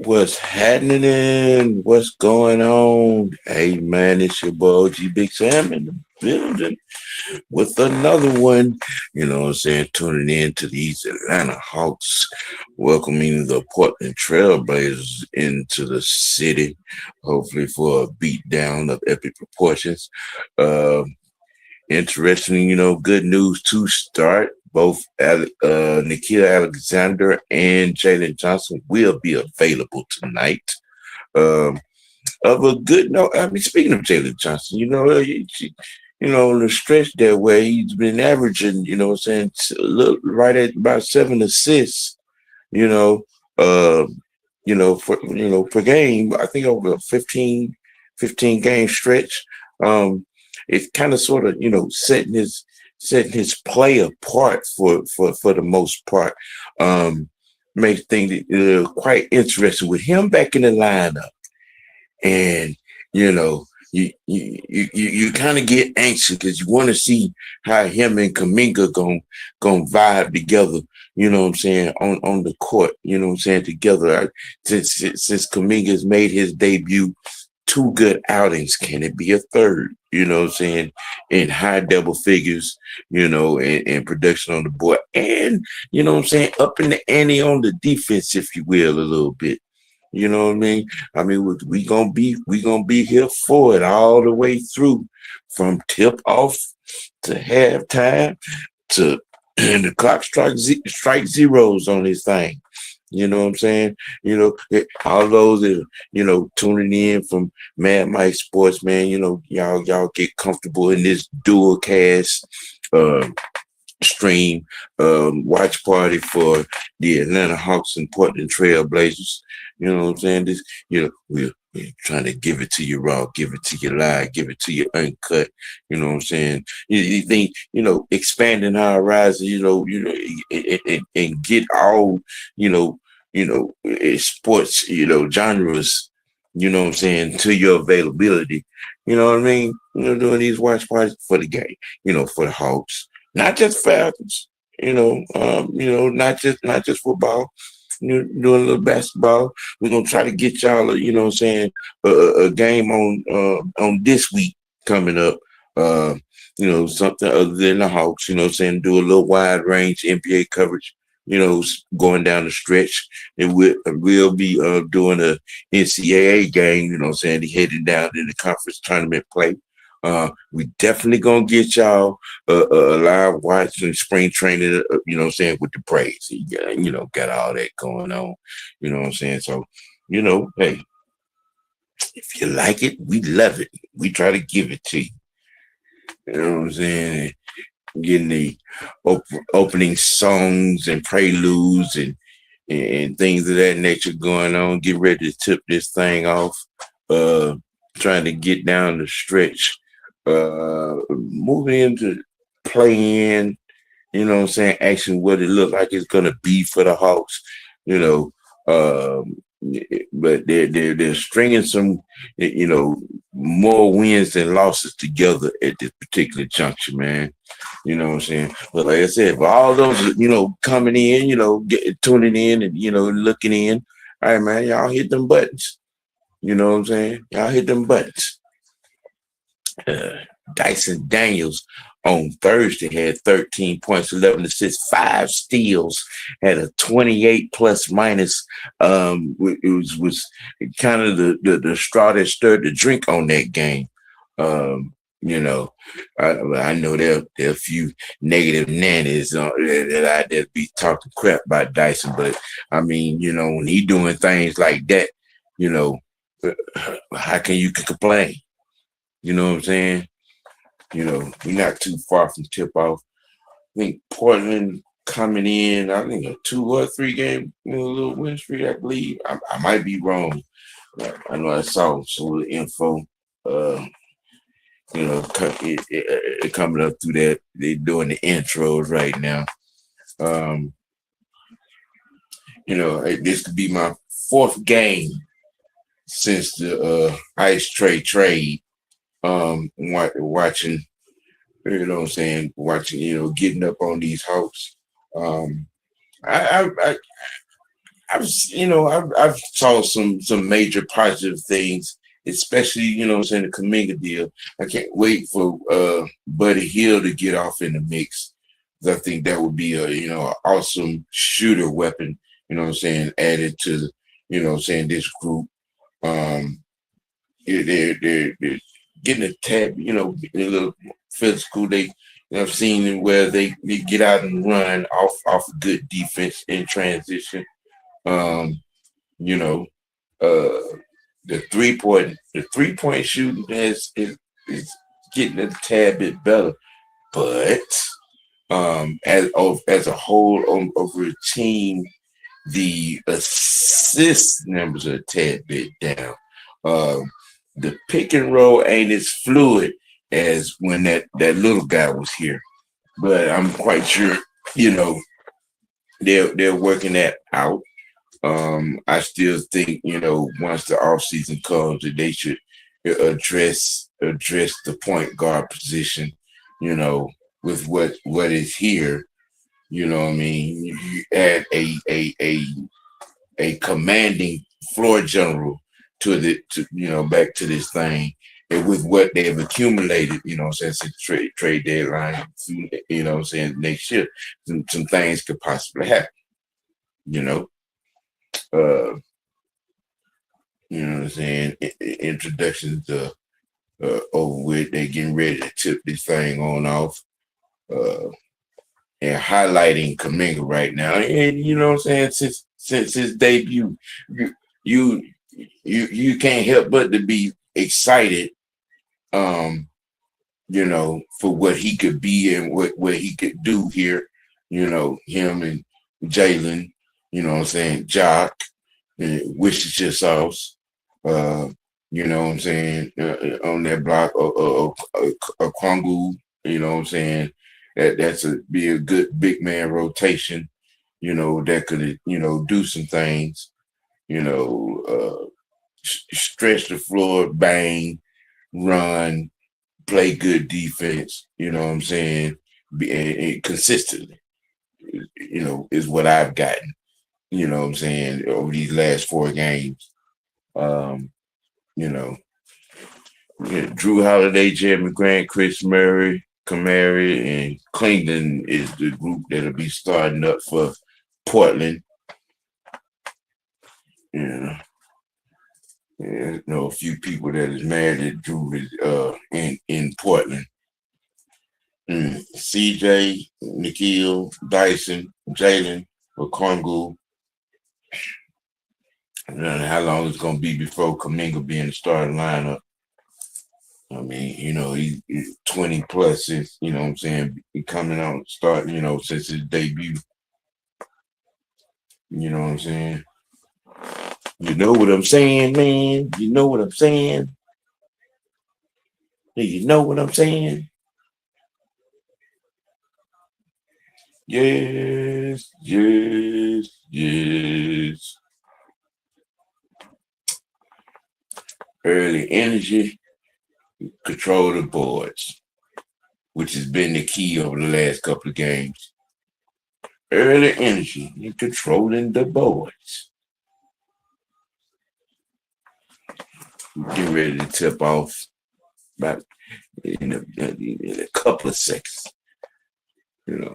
What's happening? What's going on? Hey man, it's your boy G Big Sam in the building with another one. You know what I'm saying? Tuning in to these Atlanta Hawks, welcoming the Portland Trailblazers into the city, hopefully for a beatdown of epic proportions. Uh, Interesting, good news to start. Both Nikhil Alexander and Jalen Johnson will be available tonight. Um, of a good note, I mean, speaking of Jalen Johnson, on the stretch that way, he's been averaging, what I'm saying, right at about 7 assists, you know, uh, per game. I think over a 15 game stretch. Um, it's kind of sort of, setting his play apart for the most part. Um, Makes things quite interesting with him back in the lineup. And you kind of get anxious because you want to see how him and Kaminga gon' vibe together. You know what I'm saying on the court. You know what I'm saying together. Since Kaminga's made his debut, two good outings. Can it be a third? You know what I'm saying? In high double figures, and production on the board. And, you know what I'm saying, up in the ante on the defense, if you will, a little bit. You know what I mean? I mean, we gonna be here for it all the way through, from tip off to halftime to and the clock strike zeros on this thing. You know what I'm saying? All those that tuning in from Mad Mike Sports, man. Y'all get comfortable in this dual cast uh, stream watch party for the Atlanta Hawks and Portland Trail Blazers. You know what I'm saying? This, we're trying to give it to you raw, give it to you live, give it to you uncut. You know what I'm saying? You think, expanding our horizon, and get all, sports, genres, what I'm saying, to your availability. You know what I mean? Doing these watch parties for the game, for the Hawks, not just Falcons, not just football, doing a little basketball. We're gonna try to get y'all, a game on this week coming up. Uh, Something other than the Hawks. Do a little wide range NBA coverage. Going down the stretch, and we'll be doing a NCAA game. Heading down in the conference tournament play. We definitely gonna get y'all a live watch and spring training, with the Braves. Got all that going on, you know what I'm saying? So, hey, if you like it, we love it. We try to give it to you. You know what I'm saying? Getting the opening songs and preludes and things of that nature going on. Get ready to tip this thing off. Uh, Trying to get down the stretch. Moving into playing, actually what it looks like it's gonna be for the Hawks, you know. Um, but they're stringing some, more wins than losses together at this particular juncture, man. You know what I'm saying? But like I said, for all those, coming in, tuning in and looking in, all right, man, y'all hit them buttons. You know what I'm saying? Y'all hit them buttons. Uh, Dyson Daniels on Thursday had 13 points, 11 assists, 5 steals, had a 28 plus minus. It was kind of the straw that stirred the drink on that game. Um, you know, I know there are a few negative nannies that I that be talking crap about Dyson, but I mean, when he doing things like that, you know, how can you complain? You know what I'm saying? We're not too far from tip off. I think Portland coming in, I think a 2 or 3 game little win streak, I believe. I might be wrong. I know I saw some of the info. Uh, coming up through that. They're doing the intros right now. Um, this could be my fourth game since the Ice trade. Watching, you know what I'm saying, watching, getting up on these Hawks. Um, I I've saw some major positive things, especially saying the Kaminga deal. I can't wait for Buddy Hill to get off in the mix. 'Cause I think that would be a awesome shooter weapon. Added to this group. Um, they're getting a tab. A little physical. I've seen them where they get out and run off good defense in transition. Um, you know, uh, the 3-point shooting is getting a tad bit better, but as a whole over a team, the assist numbers are a tad bit down. Um, the pick and roll ain't as fluid as when that little guy was here, but I'm quite sure they're working that out. I still think once the off season comes that they should address the point guard position, with what is here. What I mean, you add a commanding floor general back to this thing, and with what they have accumulated, since the trade deadline, next year, some things could possibly happen. You know. What I'm saying? Introductions over with. They're getting ready to tip this thing on off. And highlighting Kaminga right now. And what I'm saying, since his debut, you you you can't help but to be excited, for what he could be and what he could do here. Him and Jalen, what I'm saying, Jock, Worcestershire sauce, what I'm saying, on that block, a Kwangu, what I'm saying, that's be a good big man rotation, that could, do some things, stretch the floor, bang, run, play good defense, what I'm saying, and consistently, is what I've gotten, what I'm saying, over these last 4 games. Drew Holiday, Jeremy Grant, Chris Murray, Kamari, and Clington is the group that'll be starting up for Portland. Yeah. A few people that is mad that Drew is in Portland. CJ, Nikhil, Dyson, Jalen, Okongu. I don't know how long it's gonna be before Kaminga be in the starting lineup. I mean, he's 20 plus since, what I'm saying, coming out, starting, since his debut. You know what I'm saying? You know what I'm saying, man? You know what I'm saying? Do you know what I'm saying? Yes, yes, yes. Early energy, control the boards, which has been the key over the last couple of games. Early energy and controlling the boards. Get ready to tip off about in a couple of seconds. Yeah.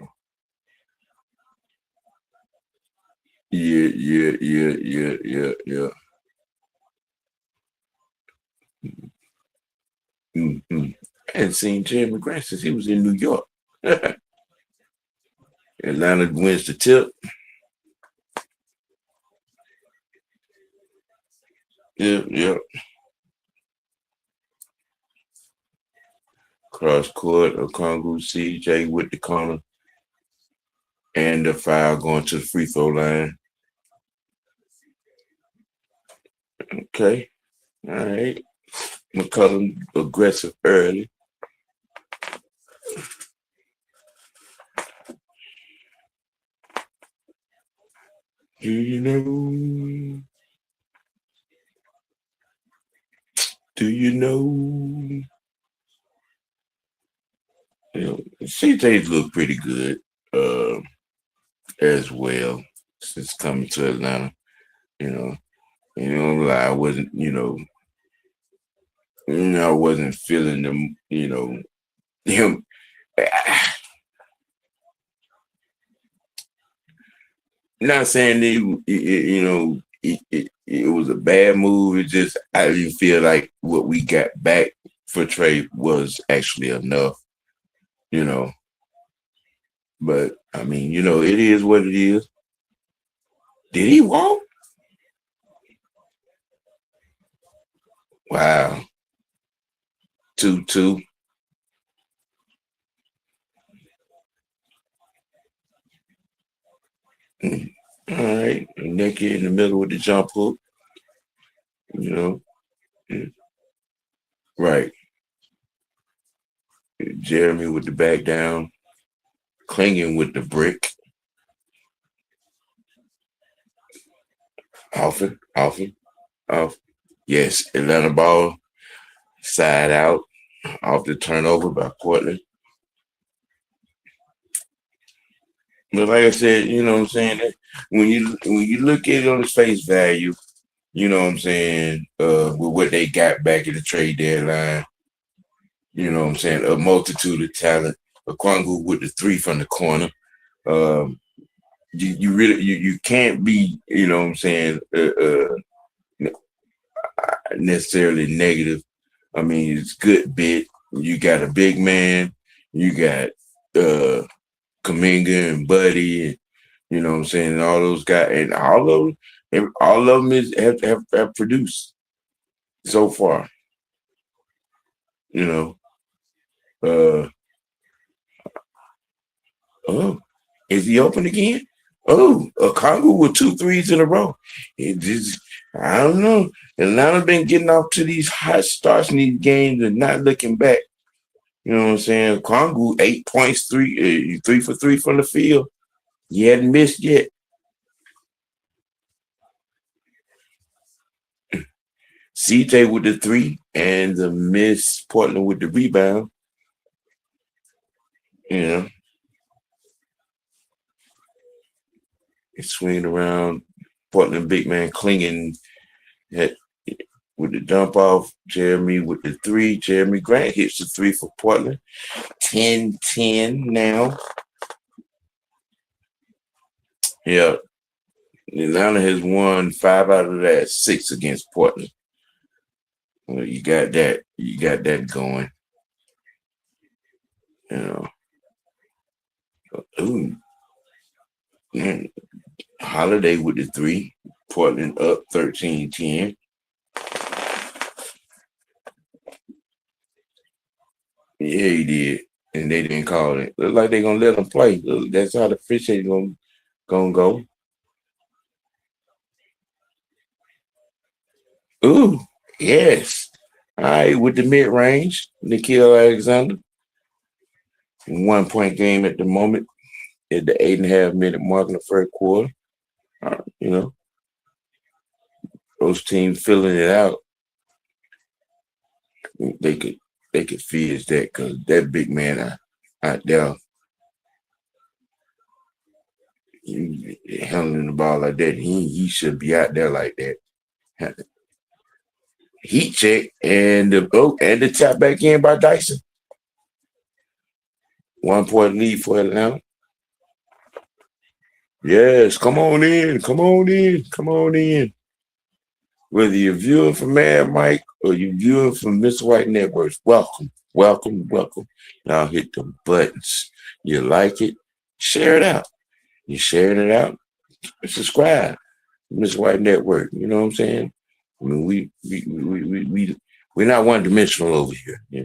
Mm-hmm. I hadn't seen Jeremy Grant since he was in New York. Atlanta wins the tip. Yeah. Cross court, Okongu, CJ with the corner, and the foul going to the free throw line. Okay. All right. McCullum aggressive early. Do you know? CJ's look pretty good as well since coming to Atlanta. You know, lie, I wasn't, I wasn't feeling them, him. Not saying that, it was a bad move. It just, I didn't feel like what we got back for Trey was actually enough, you know. But I mean, it is what it is. Did he walk? Wow. 2-2. Mm. All right. And Nicky in the middle with the jump hook, you know. Mm. Right. Jeremy with the back down, clinging with the brick. Often, often, off. Yes, Atlanta ball, side out, off the turnover by Portland. But like I said, you know what I'm saying? When you look at it on its face value, you know what I'm saying, with what they got back at the trade deadline, you know what I'm saying, a multitude of talent. Okongwu with the three from the corner. Um, you really you can't be, you know what I'm saying, necessarily negative. I mean, it's good bit. You got a big man, you got Kaminga and Buddy, and you know what I'm saying, and all those guys, and all of them have produced so far. You know, uh, oh, is he open again? Oh, a Congo with 2 threes in a row. It just, I don't know. Atlanta been getting off to these hot starts in these games and not looking back. You know what I'm saying? Congo 8 points, three for three from the field. He hadn't missed yet. CJ with the three and the miss. Portland with the rebound. You know, it's swinging around. Portland big man clinging at, with the dump off. Jeremy with the three. Jeremy Grant hits the three for Portland. 10-10 now. Yeah. Atlanta has won 5 out of that 6 against Portland. Well, you got that. You got that going. You know. Ooh. Man. Holiday with the three. Portland up 13-10. Yeah, he did. And they didn't call it. Look like they're gonna let him play. Look, that's how the fish is gonna go. Ooh, yes. All right, with the mid range, Nikhil Alexander. 1 point game at the moment at the 8.5 minute mark in the first quarter. You know, those teams filling it out. They could finish that because that big man out there handling the ball like that, he should be out there like that. Heat check and the tap back in by Dyson. 1 point lead for Atlanta. Yes, come on in, come on in, come on in. Whether you're viewing from Mad Mike or you're viewing from Miss White Networks, welcome, welcome, welcome. Now hit the buttons. You like it, share it out. You sharing it out, subscribe. Miss White Network. You know what I'm saying? I mean, we're not one dimensional over here. Yeah.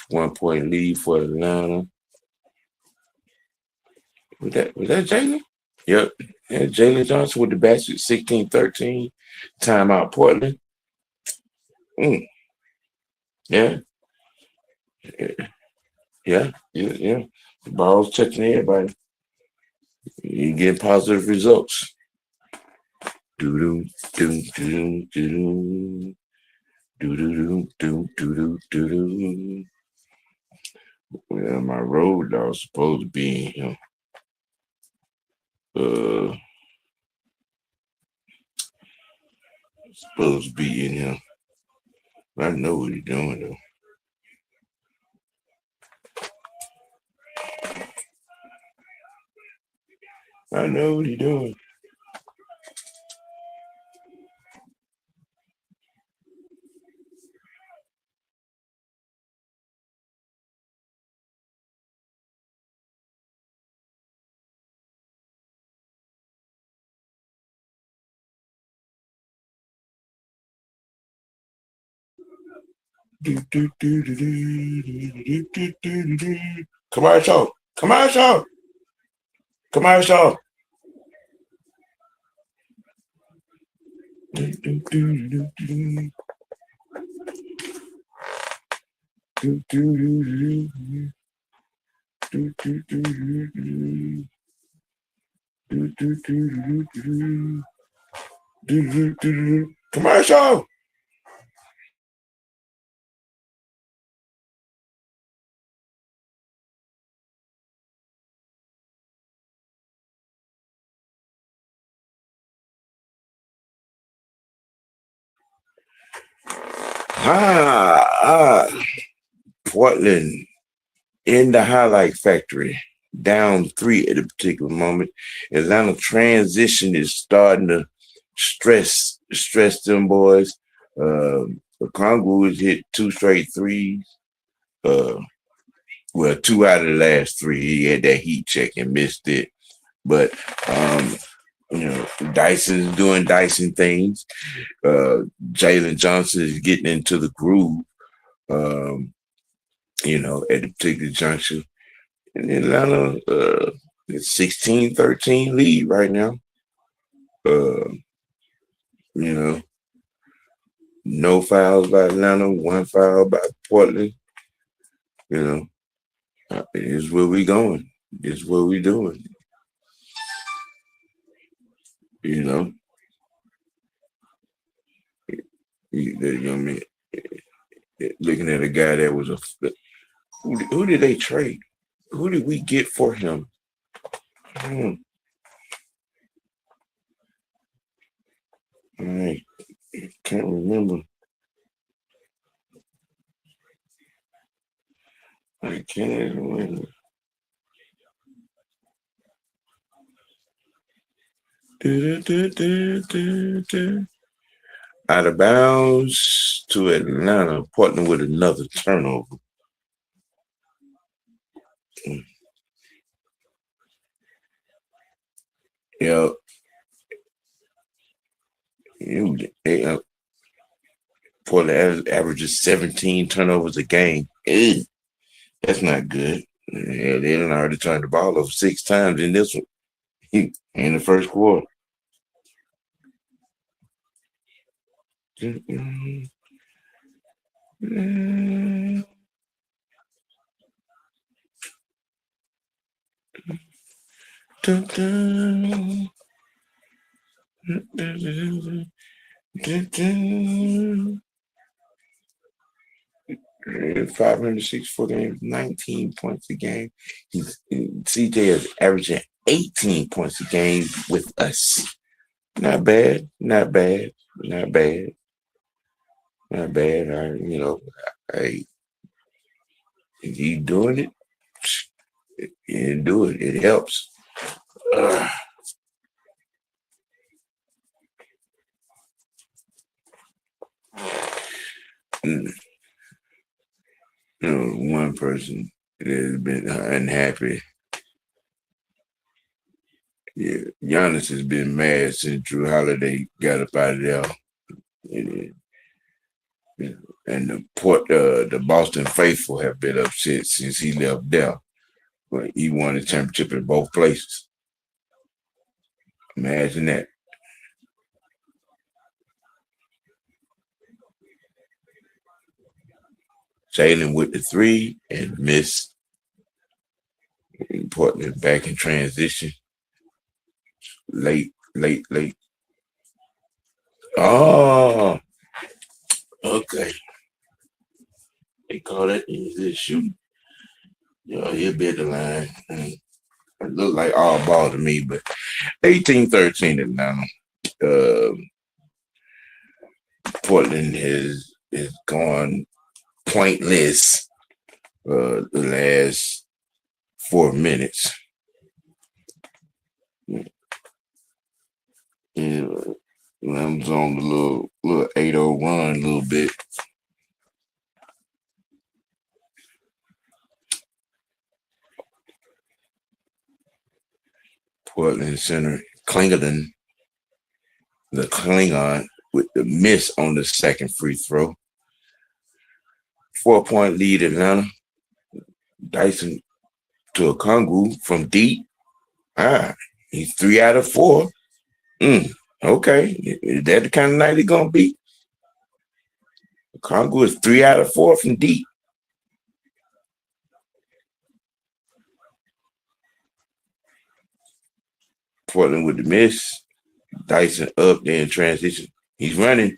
1 point lead for Atlanta. Was that Jalen? Yep. Yeah, Jalen Johnson with the basket, 16-13. Timeout Portland. Mm. Yeah. Yeah. Yeah. The ball's touching everybody. You get positive results. Do do do do do do do do do do do do. Well, my road dog's supposed to be in him. Uh, supposed to be in him. I know what he's doing though. I know what he's doing. Commercial, commercial, commercial. Commercial. Ah, Portland in the highlight factory, down three at a particular moment. Atlanta transition is starting to stress them boys. Congo has hit two straight threes. Uh, well, two out of the last three. He had that heat check and missed it. But um, Dyson's doing Dyson things. Jalen Johnson is getting into the groove. Um, at a particular juncture. In Atlanta, it's 16-13 lead right now. Uh, you know, no fouls by Atlanta, one foul by Portland. You know, it is where we going. It's what we doing. You know, I mean, looking at a guy that was who did they trade? Who did we get for him? Hmm, I can't remember. I can't remember. Out of bounds to Atlanta, Portland with another turnover. Yeah, they, Portland averages 17 turnovers a game. Ew, that's not good. Yeah, they done already turned the ball over six times in this one in the first quarter. And 564 games, 19 points a game. CJ is averaging 18 points a game with us. Not bad, not bad, not bad, not bad. I he doing it. He didn't do it. It helps. Uh, one person that has been unhappy. Yeah, Giannis has been mad since Drew Holiday got up out of there. And, the Boston faithful have been upset since he left there. But he won the championship in both places. Imagine that. Jalen with the three and missed. Portland back in transition. Late, late, late. Oh, okay. They call that easy shooting. He'll be at the line. It looked like all ball to me, but 18-13 Atlanta. Uh, Portland has gone pointless the last 4 minutes. Yeah, I'm on the little 801 a little bit. Portland center Klingerton, the Klingon with the miss on the second free throw. 4-point lead Atlanta. Dyson to a Kongu from deep. He's 3 out of 4. Okay. Is that the kind of night he's gonna be? Kongu is 3 out of 4 from deep. Portland with the miss. Dyson up there in transition. He's running.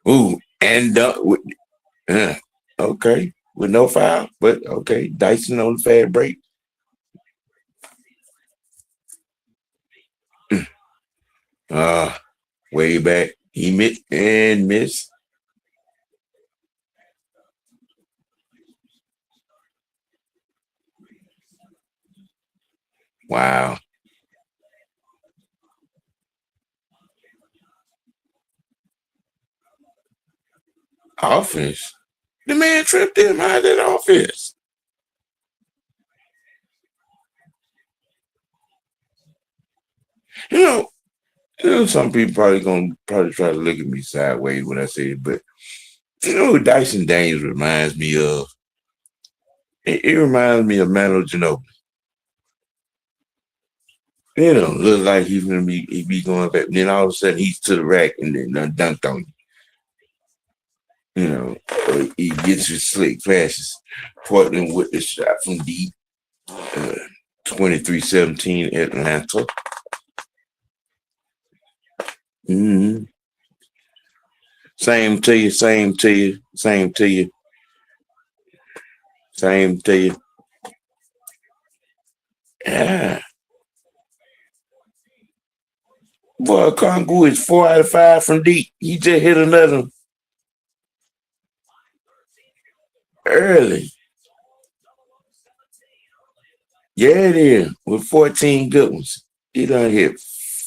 Ooh, and okay. With no foul, but okay. Dyson on the fast break. Way back. He missed and missed. Wow. Offense. The man tripped him. How's that offense? You know, some people probably try to look at me sideways when I say it, but you know who Dyson Daniels reminds me of? It reminds me of Manu Ginobili. Look like he's gonna be going back. Then all of a sudden he's to the rack and then dunked on you. He gets his slick passes. Portland with the shot from deep. 23-17 Atlanta. Mm-hmm. Same to you. Yeah. Boy, Kongu is 4 out of 5 from deep. He just hit another early. Yeah, it is. With 14 good ones. He done hit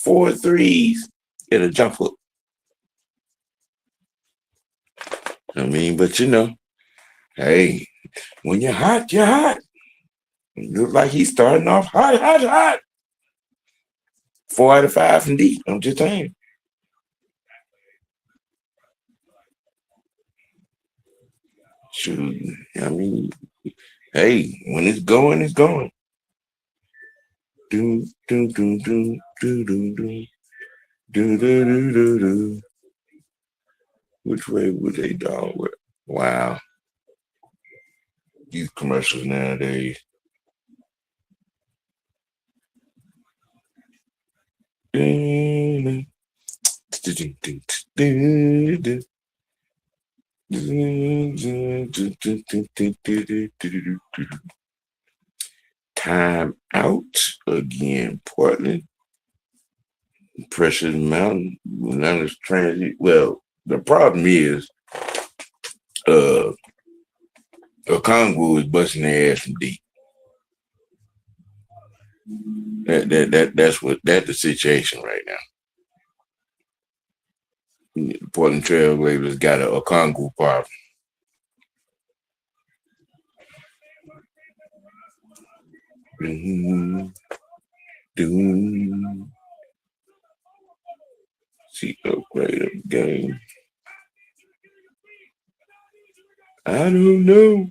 4 threes. Hit a jump hook. But hey, when you're hot, you're hot. It looks like he's starting off hot. 4 out of 5 from deep. I'm just saying. Shoot. Hey, when it's going, it's going. Do do do do do do do do do do do do. Which way would they dog with? Wow. These commercials nowadays. Time out again, Portland. Pressure Mountain. Transit. Well, the problem is, Congo is busting their ass from deep. That's the situation right now. The Portland Trailblazers got a Congo problem. See, upgrade of the game. I don't know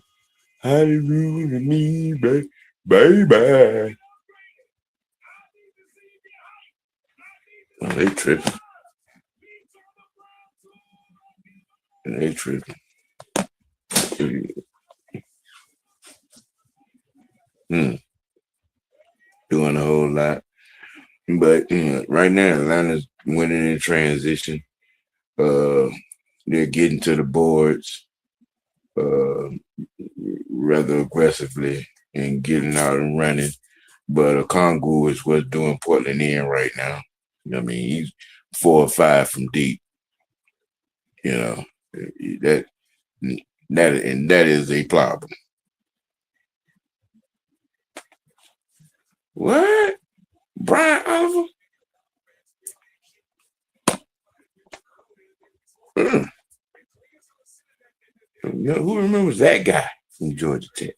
how to ruin me, baby. Oh, they tripping. Doing a whole lot. But right now, Atlanta's winning in transition. They're getting to the boards rather aggressively. and getting out and running. But Congo is what's doing Portland in right now. I mean, he's 4 or 5 from deep. You know that that is a problem. What? Brian Oliver? Mm. You know, who remembers that guy from Georgia Tech?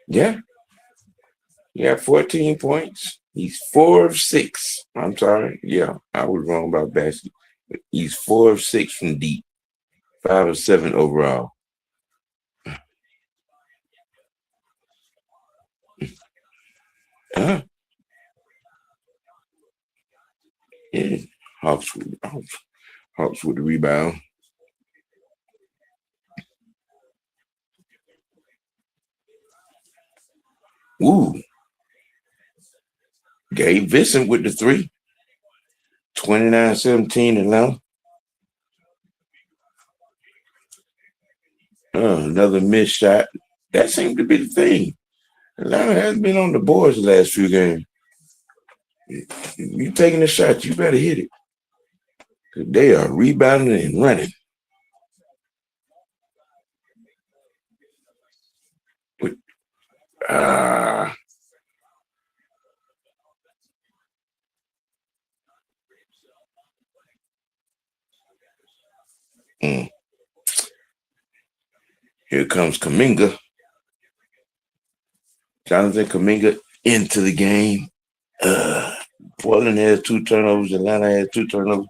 Yeah, he got 14 points. He's 4 of 6. I'm sorry. Yeah, I was wrong about basket. He's 4 of 6 from deep, 5 of 7 overall. Uh, yeah. Hawks, Hawks with the rebound. Ooh, Gabe Vincent with the three. 29-17 Atlanta. Another missed shot. That seemed to be the thing. Atlanta has been on the boards the last few games. You taking a shot, you better hit it. They are rebounding and running. Ah, mm. Here comes Kaminga. Jonathan Kaminga into the game. Portland has 2 turnovers. Atlanta has 2 turnovers.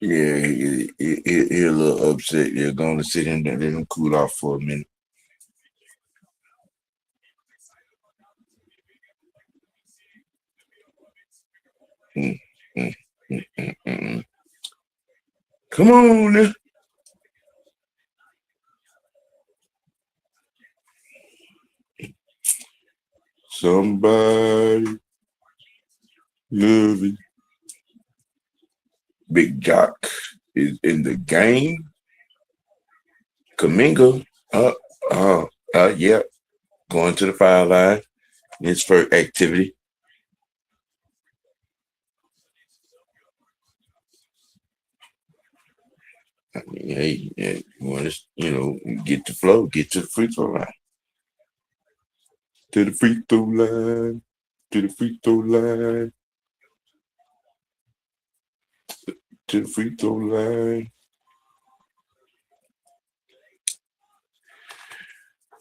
Yeah, he a little upset. They're going to sit in there, let him cool off for a minute. Mm, mm, mm. Come on now. Somebody love it. Big Jock is in the game. Kaminga, uh, yeah, going to the foul line. His first activity. I mean, hey, yeah, you want to, get the flow, get to the free throw line. To the free throw line. To the free throw line. To the free throw line.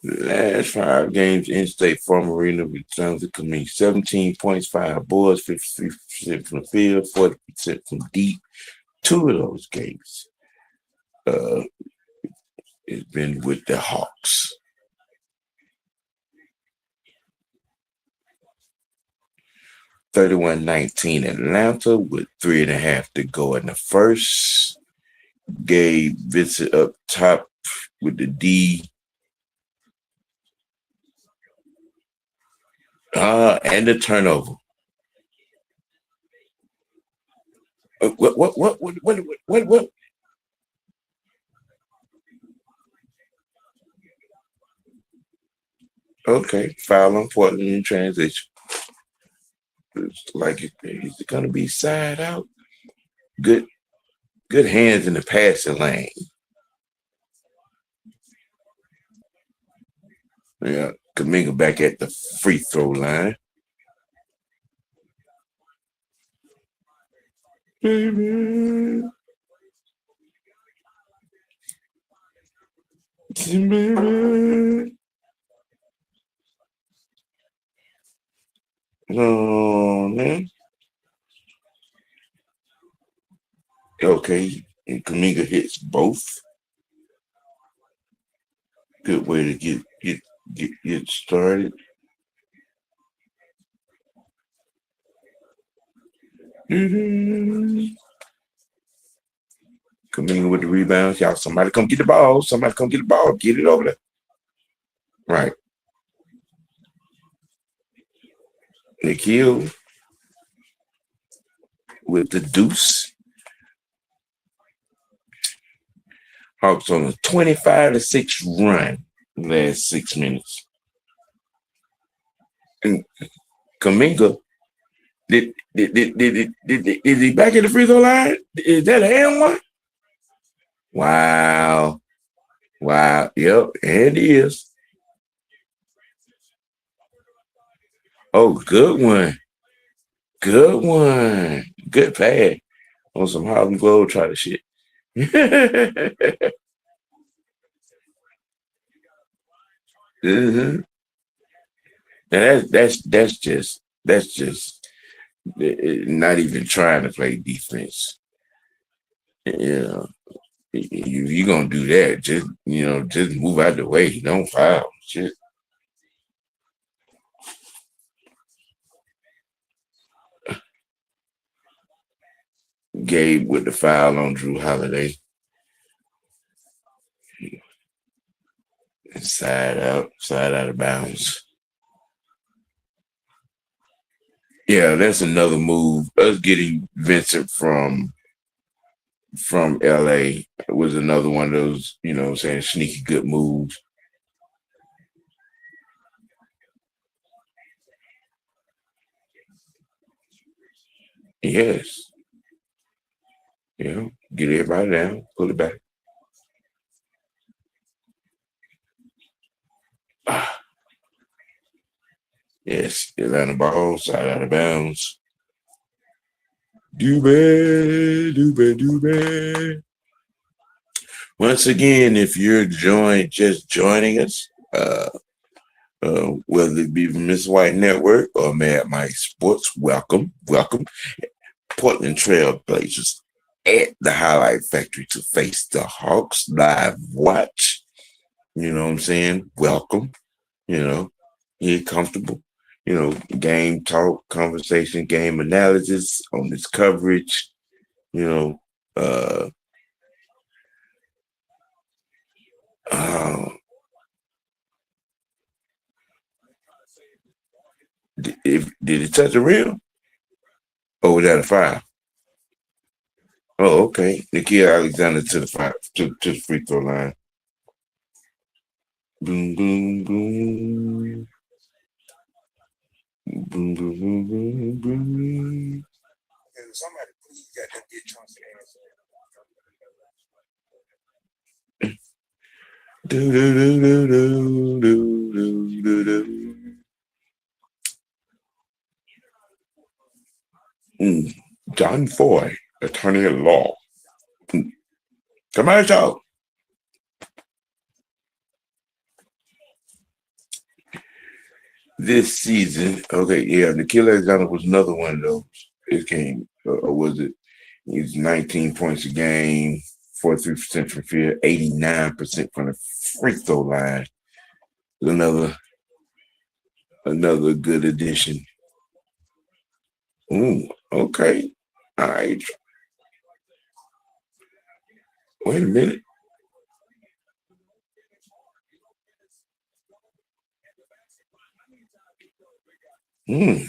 The last 5 games in State Farm Arena with Jonathan Kaminga, 17 points, 5 boards, 53% from the field, 40% from deep. 2 of those games uh, has been with the Hawks. 31-19 Atlanta with 3.5 to go in the first. Gabe Vincent up top with the D. And the turnover. What? Okay, foul on Portland in transition. It's like it's going to be side out. Good, good hands in the passing lane. Yeah, Kaminga back at the free throw line. Baby, baby. Oh man. Okay, and Kaminga hits both. Good way to get started. Kaminga with the rebounds. Y'all, somebody come get the ball. Somebody come get the ball. Get it over there. Right. Nikhil. with the deuce. Hawks on a 25-6 run last 6 minutes. And Kaminga, is he back at the free throw line? Is that an and one? Wow. Wow. Yep. And it is. Oh, good one. Good one. Good pass on some Harlem Globetrotter shit. Mm-hmm. And that's just not even trying to play defense. Yeah, you're gonna do that. Just move out the way. Don't foul. Just Gabe with the foul on Drew Holiday. Side out of bounds. Yeah, that's another move. Us getting Vincent from LA was another one of those, saying sneaky good moves. Yes. Get everybody down, pull it back. Ah, yes, Atlanta ball, side out of bounds. Do bad. Once again, if you're just joining us, whether it be from Miss White Network or Mad Mike Sports, welcome. Portland Trailblazers at the Highlight Factory to face the Hawks live watch. You know what I'm saying? Welcome. Get comfortable. Game talk, conversation, game analysis on this coverage. You know, uh, uh did it touch the rim? Or was that a foul? Oh, okay. Nikhil Alexander to the to the free throw line. Boom, boom, boom. Boom, boom, boom, boom, boom. Somebody please got that get Johnson ass. Do do do do do do do do. John Foy, attorney at law. Commercial. This season, okay, yeah, Nikhil Alexander was another one of those. It came, or was it? He's 19 points a game, 43% from field, 89% from the free throw line. Another good addition. Okay. All right. Wait a minute. Getting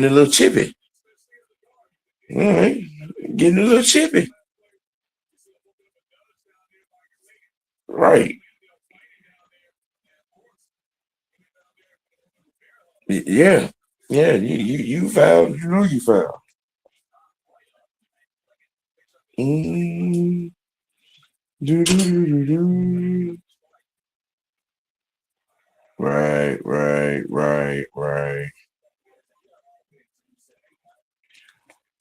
a little chippy. All right. Getting a little chippy. Right. Yeah. Yeah. You fouled. You know you fouled. Mm, do, do, do, do, do. Right.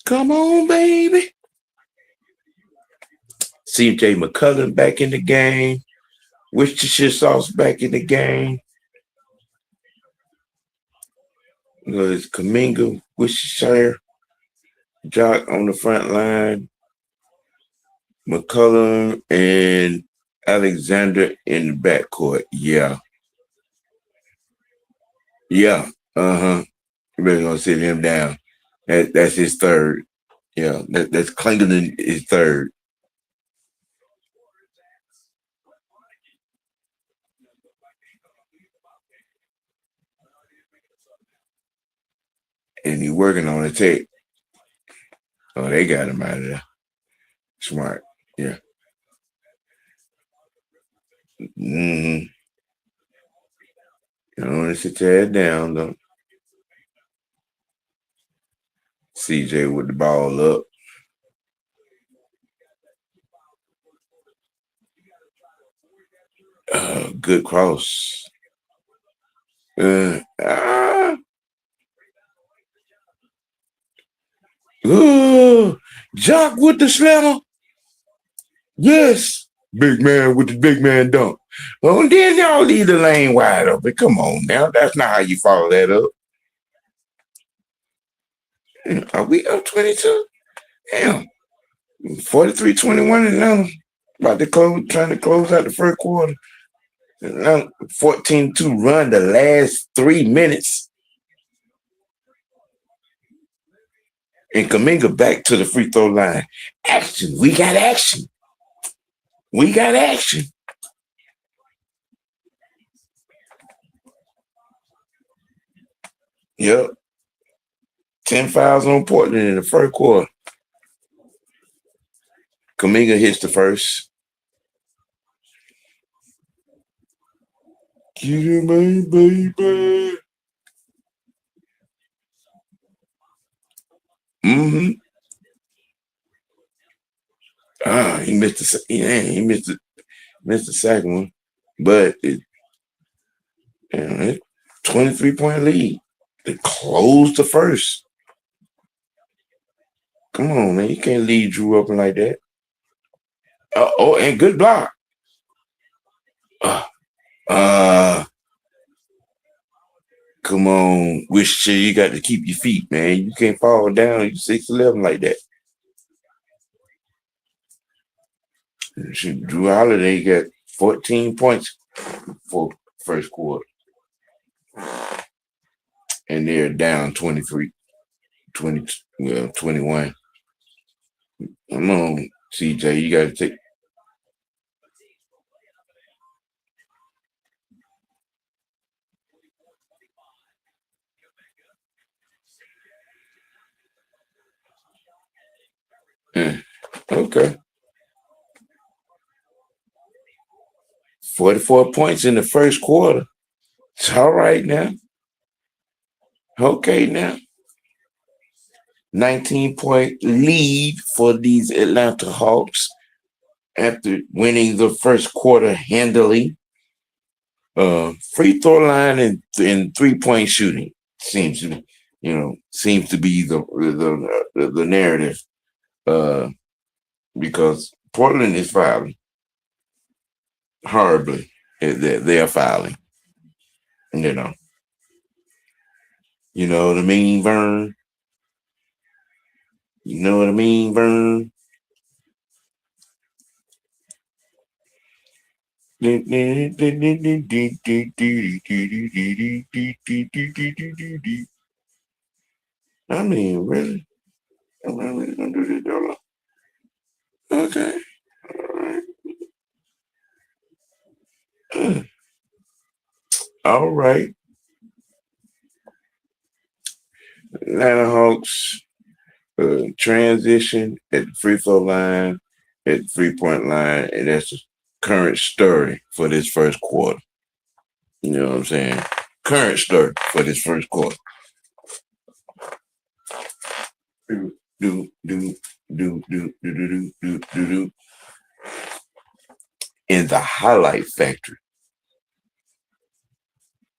Come on, baby. CJ McCullum back in the game. Worcestershire sauce back in the game. It's Kaminga, Worcestershire, Jock on the front line, McCullum, and Alexander in the backcourt. Yeah. Yeah. Uh-huh. We're gonna sit him down. That's his third. Yeah, that's Klingon his third. And he's working on a tape. Oh, they got him out of there. Smart. Yeah. Mm-hmm. You don't want to sit your head down, though. CJ with the ball up. Good cross. Uh, ah, Jock with the slammer. Yes. Big man with the big man dunk. Well, then y'all leave the lane wide open. Come on now. That's not how you follow that up. Are we up 22? Damn. 43-21 and now about to close, trying to close out the first quarter. Now 14-2 run the last 3 minutes. And Kaminga back to the free throw line. Action. We got action. We got action. Yep. 10 fouls on Portland in the first quarter. Kaminga hits the first. Get him, baby. Mm-hmm. He missed the second one. But it 23-point lead. They closed the first. Come on, man. You can't lead Drew up like that. And good block. Come on. Wish you got to keep your feet, man. You can't fall down. You 6'11" like that. Drew Holiday got 14 points for first quarter. And they're down 23, 21. Come on, CJ. You got to take. Okay. 44 points in the first quarter. It's all right now. Okay now. 19-point lead for these Atlanta Hawks after winning the first quarter handily. Free throw line and 3-point shooting seems to be the narrative. Because Portland is fouling horribly. They are fouling. You know what I mean, Vern? You know what I mean, Vern? I mean, really? Am I really gonna do this, Dolo? Okay. All right. All right. Atlanta Hawks transition at the free throw line, at the 3-point line, and that's the current story for this first quarter. You know what I'm saying? Current story for this first quarter. In the highlight factory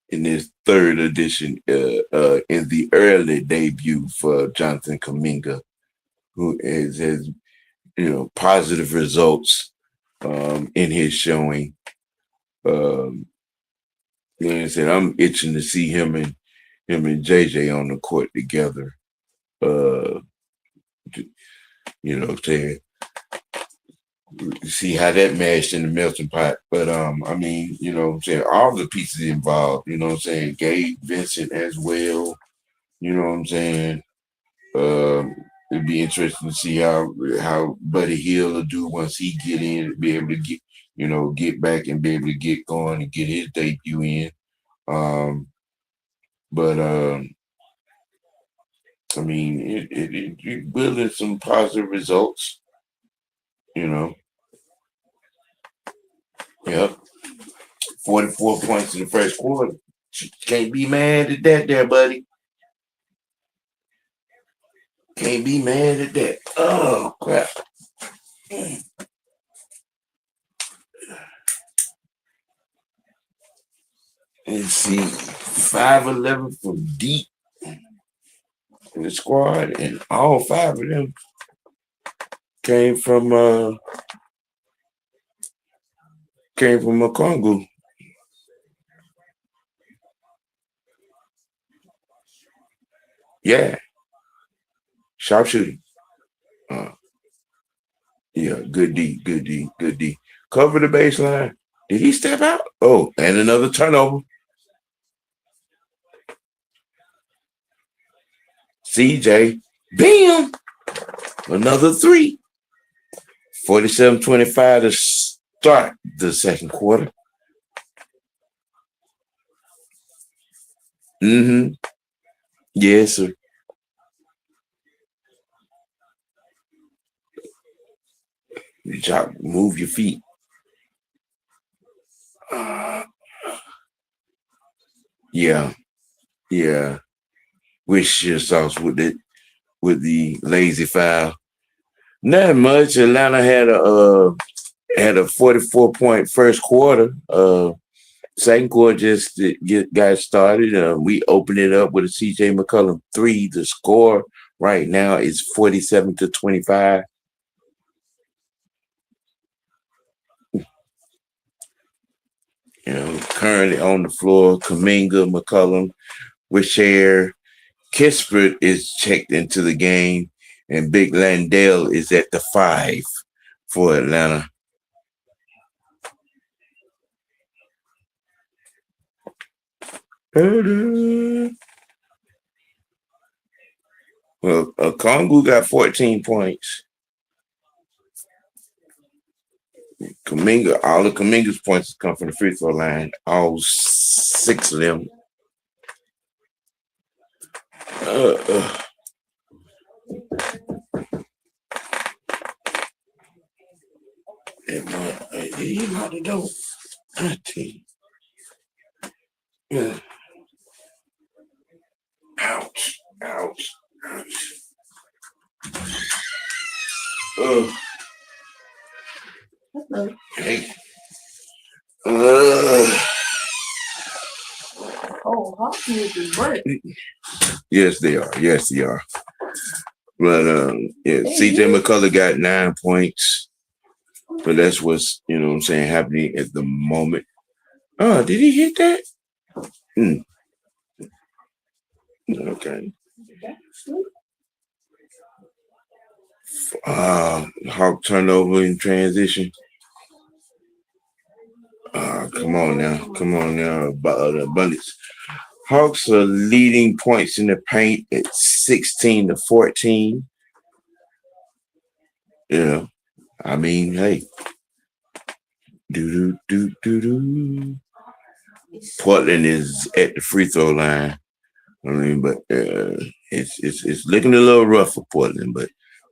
in this third edition, in the early debut for Jonathan Kaminga, who has positive results in his showing. Like I said, I'm itching to see him and JJ on the court together. Saying see how that mashed in the melting pot. But I mean, saying all the pieces involved. Gabe Vincent as well. You know what I'm saying? It'd be interesting to see how Buddy Hill will do once he get in, be able to get back and be able to get going and get his debut in. But I mean, you're building some positive results. You know. Yep. 44 points in the first quarter. Can't be mad at that, there, buddy. Can't be mad at that. Oh crap. Let's see. 5'11" from deep in the squad, and all five of them came from a Congo. Yeah. Sharpshooting. Yeah, good D, good D, good D. Cover the baseline. Did he step out? Oh, and another turnover. CJ. Bam! Another three. 47-25 to start the second quarter. Mm-hmm. Yes, sir. Move your feet. Yeah, yeah. Wish your sauce with the lazy foul. Not much. Atlanta had a 44-point first quarter. Second quarter just got started. We opened it up with a CJ McCollum 3. The score right now is 47-25. Currently on the floor, Kuminga, McCollum, Wishair, Kispert is checked into the game, and Big Landale is at the 5 for Atlanta. Well, Kongu got 14 points. Kuminga, all of Kuminga's points come from the free throw line. All 6 of them. He locked the door. I tell you. Yeah. Ouch. Ouch. Ouch. Hey. Hockey is work. Yes, they are. Yes, they are. But CJ McCullough got 9 points. But that's what's, what I'm saying, happening at the moment. Oh, did he hit that? Okay. Hawk turnover in transition. Come on now. Abundance. Hawks are leading points in the paint at 16-14. I mean, hey. Do. Portland is at the free throw line. I mean, but it's looking a little rough for Portland, but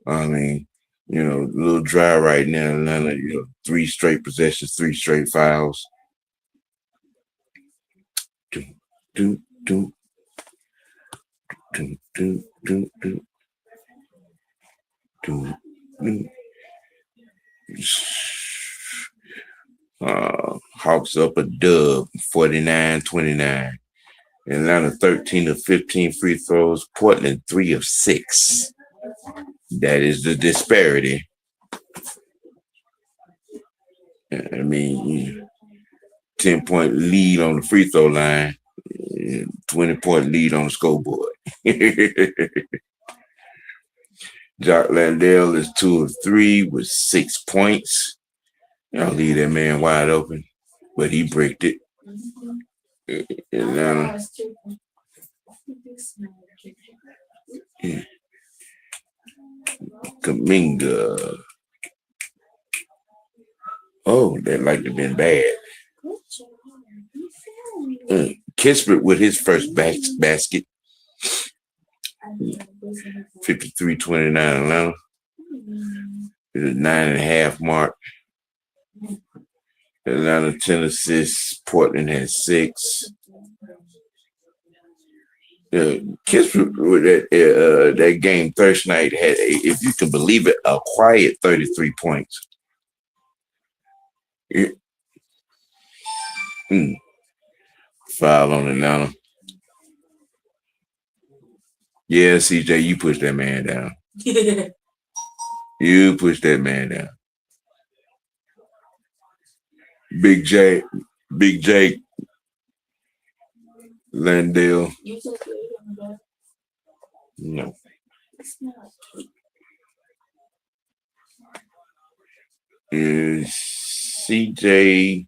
I mean, a little dry right now. Atlanta, 3 straight possessions, 3 straight fouls. Hawks up a dub, 49-29. Atlanta 13 of 15 free throws. Portland 3 of 6. That is the disparity. I mean, 10-point lead on the free throw line, 20-point lead on the scoreboard. Jock Landale is 2 of 3 with 6 points. I'll leave that man wide open, but he bricked it. Atlanta. Kuminga. Oh, that might have been bad. Kispert with his first basket. 53-29 Atlanta. It's a 9.5 mark. Atlanta 10 assists. Portland has 6. Kispert with that game Thursday night had, if you can believe it, a quiet 33 points. Foul on Atlanta. Yeah, CJ, you push that man down. You push that man down. Big J, Landale. No. Is CJ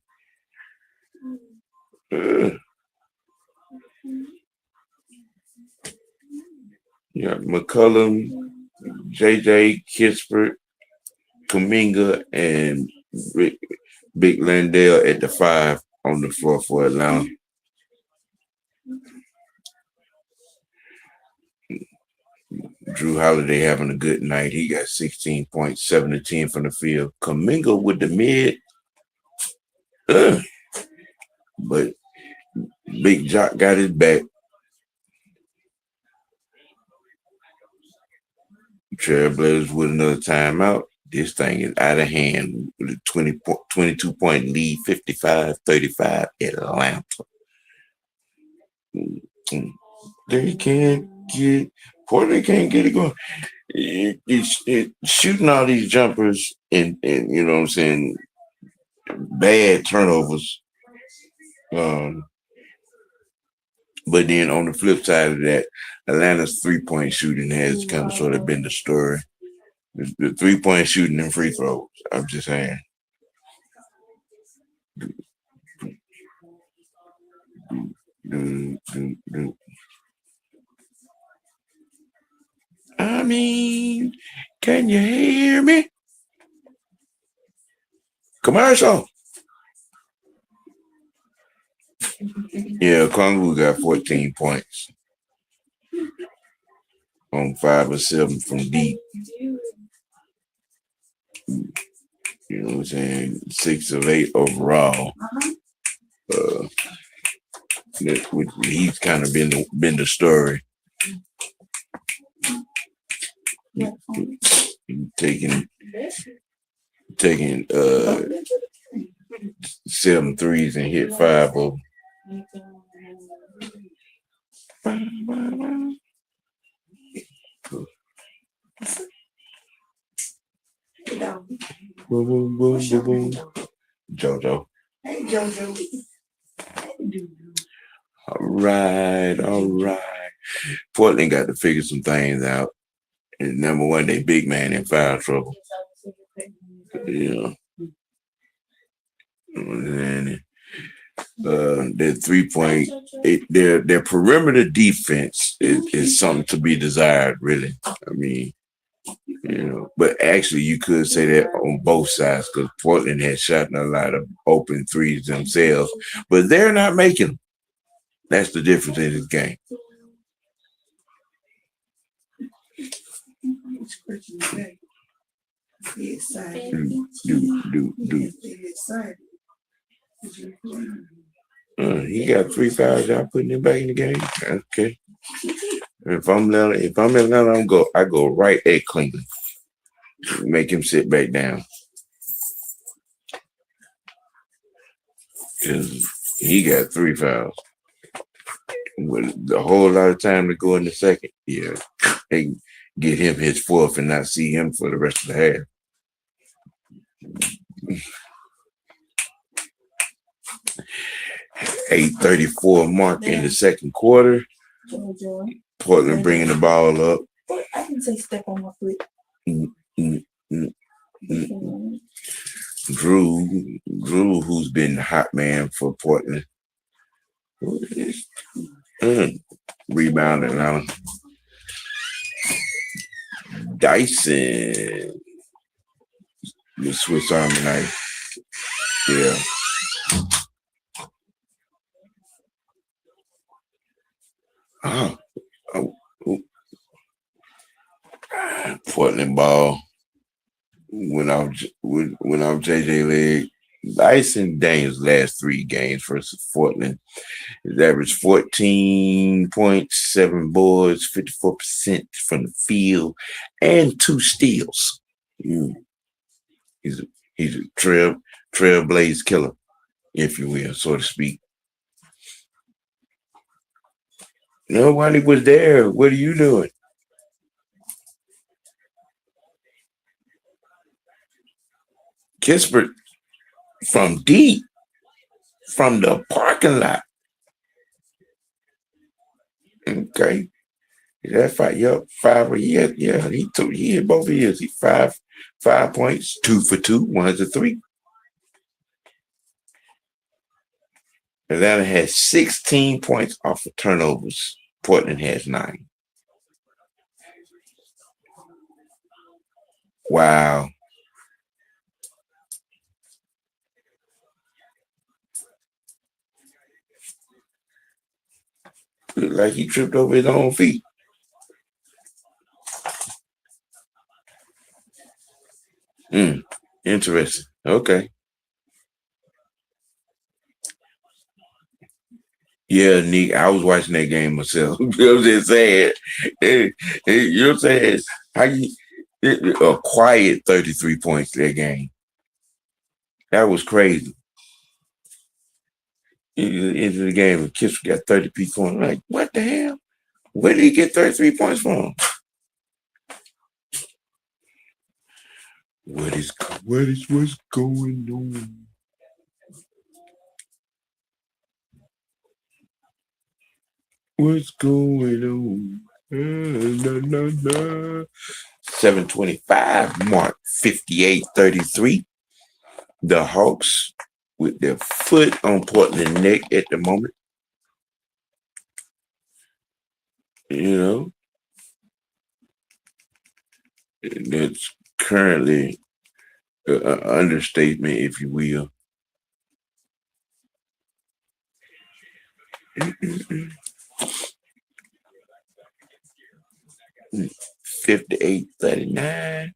yeah, McCullum, JJ, Kispert, Kuminga, and Big Landale at the 5 on the floor for Atlanta. Drew Holiday having a good night. He got 16 points, 7 to 10 from the field. Kuminga with the mid. But Big Jock got his back. Trailblazers with another timeout. This thing is out of hand with a 22-point lead, 55-35 Atlanta. They can't get Portland can't get it going. It's shooting all these jumpers and you know what I'm saying, bad turnovers. But then on the flip side of that, Atlanta's 3-point shooting has kind of sort of been the story. The 3-point shooting and free throws. I'm just saying. I mean, can you hear me? Commercial. Yeah, Kongu got 14 points on 5 or 7 from deep. You know what I'm saying? 6 of 8 overall. He's kind of been the story. Taking 7 threes and hit 5 of them. Boom, boom, boom, boom, boom. JoJo. Hey, JoJo. All right. Portland got to figure some things out. And number one, they big man in foul trouble. Yeah. And their 3-point, their perimeter defense is something to be desired, really. I mean, you know, but actually you could say that on both sides because Portland has shot a lot of open threes themselves, but they're not making them. That's the difference in this game. He got 3 fouls. Y'all putting him back in the game. Okay. If I'm Atlanta, I go right at Cleveland. Make him sit back down. Because he got 3 fouls. With a whole lot of time to go in the second. Yeah. They get him his 4th and not see him for the rest of the half. 8:34 mark in the second quarter. Portland bringing the ball up. I can say step on my foot. Drew, who's been hot man for Portland. Rebound Atlanta. Dyson. The Swiss Army knife. Yeah. Portland ball. When I'm JJ Leg, Dyson Daniels' last 3 games versus Portland, his average 14.7 boards, 54% from the field, and 2 steals. Mm. He's a trailblaze killer, if you will, so to speak. Nobody was there. What are you doing? Kispert from deep, from the parking lot. Okay. That 5, yep, 5. Yeah, he hit both ears. He 5 points, 2 for 2, 1 to 3. Atlanta has 16 points off of turnovers. Portland has 9. Wow. Looked like he tripped over his own feet. Interesting. Okay. Yeah, Nick, I was watching that game myself. You know what I'm just saying? You know what I'm saying? How you a quiet 33 points that game. That was crazy. Into the game, and Kiss got 30 points. I'm like, what the hell? Where did he get 33 points from? What's going on? What's going on? 7:25 mark, 58-33. The Hawks with their foot on Portland neck at the moment. You know, that's currently an understatement, if you will. 58-39.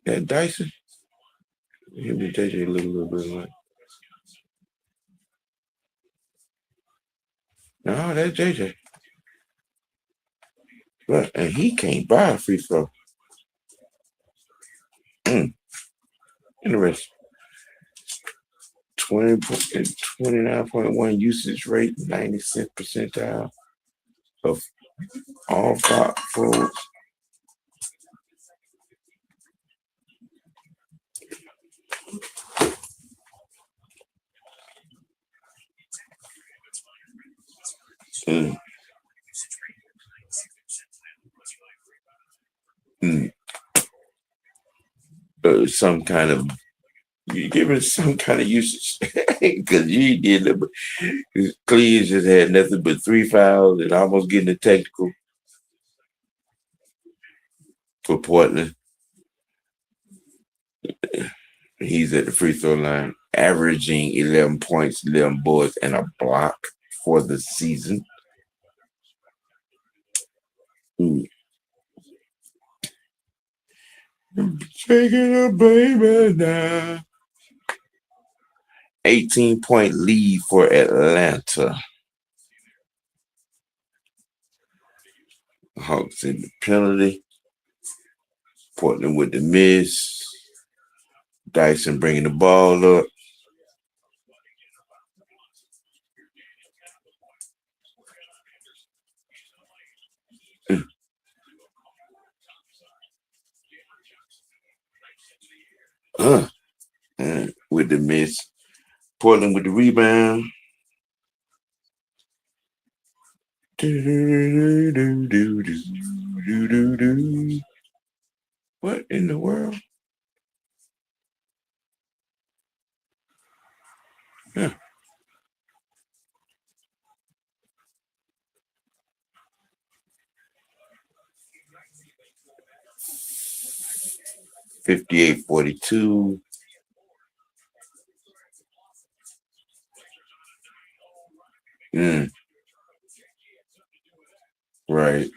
That Dyson. Let me take you a little bit like. No, that's JJ. But and he can't buy a free throw. Interesting. 29.1 usage rate, 96th percentile of all five forwards. Some kind of you give it some kind of usage because you did it. Cleveland just had nothing but 3 fouls and almost getting a technical for Portland. He's at the free throw line, averaging 11 points, 11 boards, and a block for the season. Taking a baby now. 18-point lead for Atlanta. Hawks in the penalty. Portland with the miss. Dyson bringing the ball up. With the miss. Portland with the rebound. What in the world? Yeah. $58-42. Right.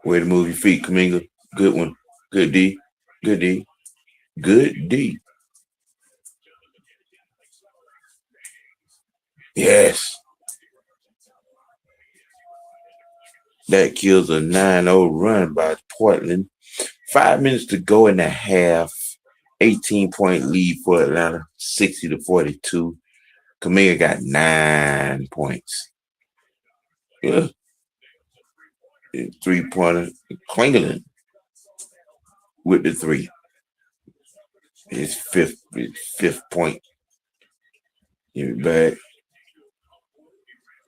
Way to move your feet, Kaminga. Good one. Good D. Good D. Good D. Yes. That kills a 9-0 run by Portland. 5 minutes to go in the half. 18-point lead for Atlanta, 60-42. Kaminga got 9 points. Yeah. 3-pointer. Klingerland with the three. His fifth point. Give it back.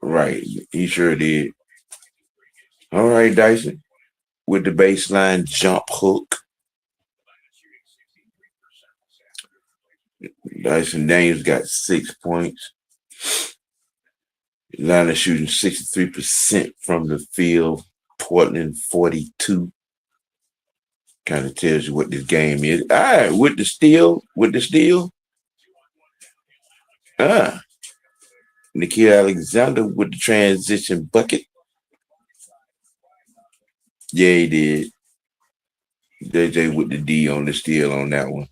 Right. He sure did. All right, Dyson. With the baseline jump hook. Dyson Daniels got 6 points. Atlanta shooting 63% from the field. Portland 42. Kind of tells you what this game is. All right, with the steal. Nikhil Alexander with the transition bucket. Yeah, he did. JJ with the D on the steal on that one.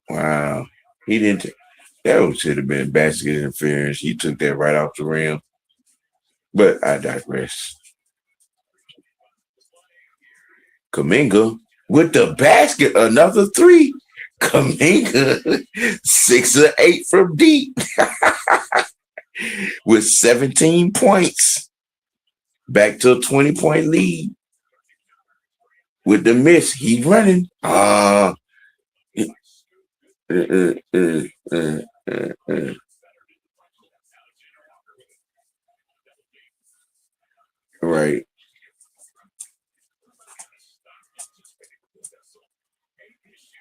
Wow. He didn't. That should have been basket interference. He took that right off the rim. But I digress. Kaminga with the basket, another three. Kaminga, 6 of 8 from deep with 17 points. Back to a 20-point lead. With the miss, he's running. Right.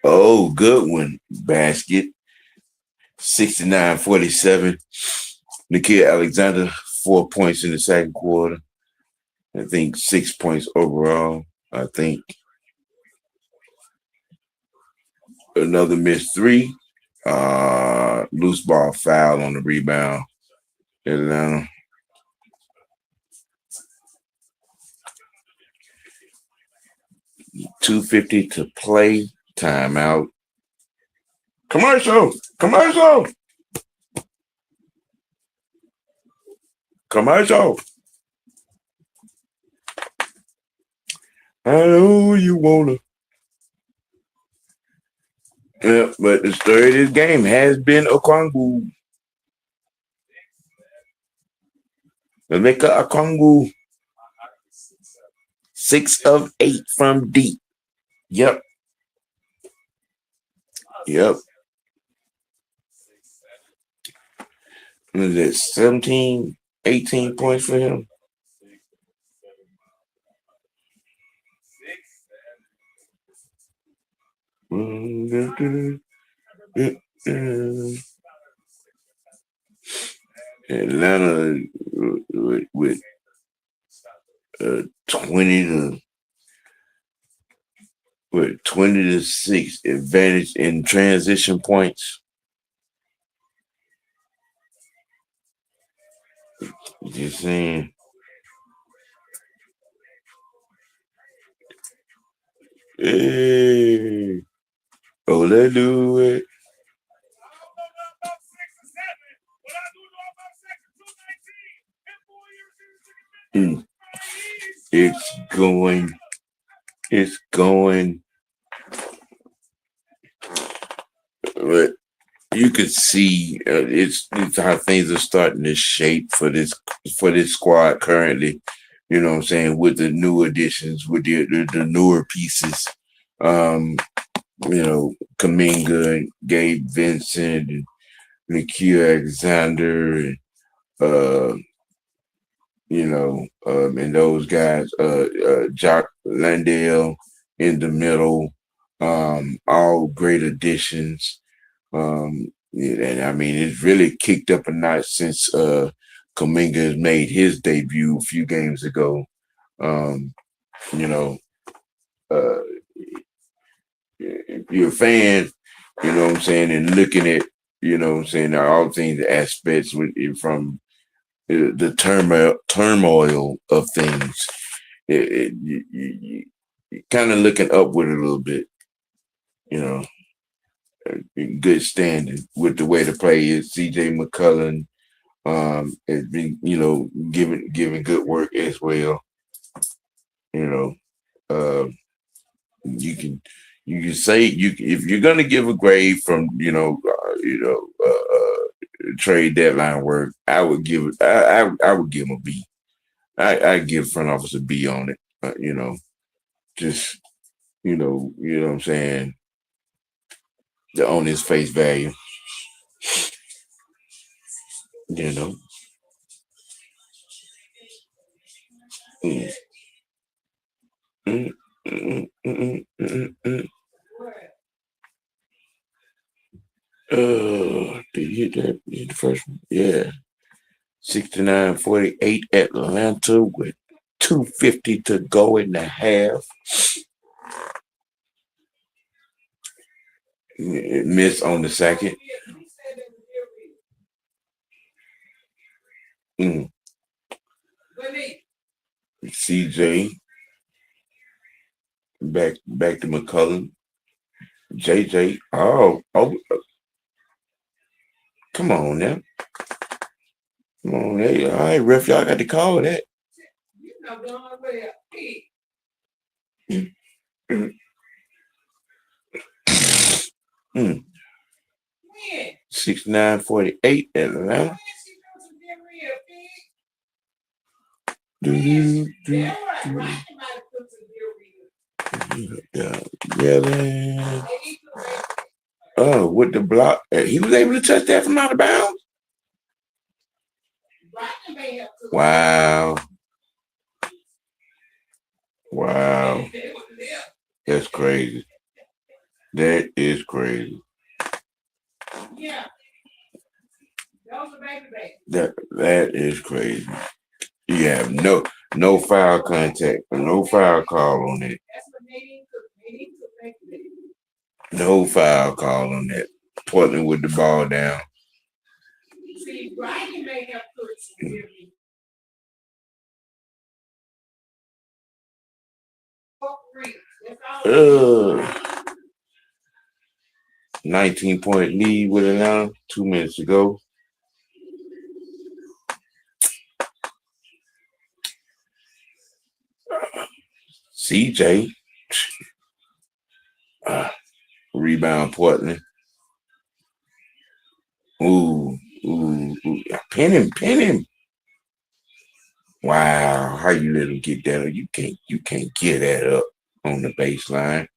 Oh, good one. Basket. 69-47. Nikhil Alexander, 4 points in the second quarter. I think 6 points overall. I think another missed three. Loose ball foul on the rebound. Atlanta. $2.50 to play. Timeout. Commercial. I know you wanna. Yeah, but the story of this game has been Okongwu. Emeka Okongwu. 6 of 8 from deep. Yep. What is it? 17, 18 points for him. Atlanta with 20-6 advantage in transition points. Just saying. Hey. Oh, let's do it. It's going. But you could see it's how things are starting to shape for this squad currently. You know what I'm saying? With the new additions, with the newer pieces. Kaminga and Gabe Vincent and Nikhil Alexander and and those guys, Jock Landale in the middle, all great additions. And I mean, it's really kicked up a notch since Kaminga has made his debut a few games ago. You know, uh, if you're a fan, you know what I'm saying, and looking at, you know what I'm saying, all things, the aspects from the turmoil of things, you kind of looking upward a little bit, you know, in good standing with the way the play is. CJ McCullough has been, you know, giving good work as well. You know, uh, you can say if you're gonna give a grade from trade deadline work, I would give it. I would give him a B. I give front office a B on it. You know, just you know what I'm saying. The on his face value, you know. Mm, mm, mm. Did you hit that? You hit the first one? Yeah. 69-48 Atlanta with 2:50 to go in the half. Miss on the second. CJ back to McCullough. JJ. Oh, come on now. Come on, hey, all right, ref, y'all got to call that. 69-48 Atlanta. Yeah. Oh, with the block, he was able to touch that from out of bounds. Wow. That's crazy. That is crazy. That is crazy. You have no foul contact, no foul call on it. No foul call on that. Portland with the ball down. Uh, 19-point lead with it now. 2 minutes to go. CJ. Rebound Portland. Ooh. Pin him. Wow. How you let him get that up? You can't get that up on the baseline.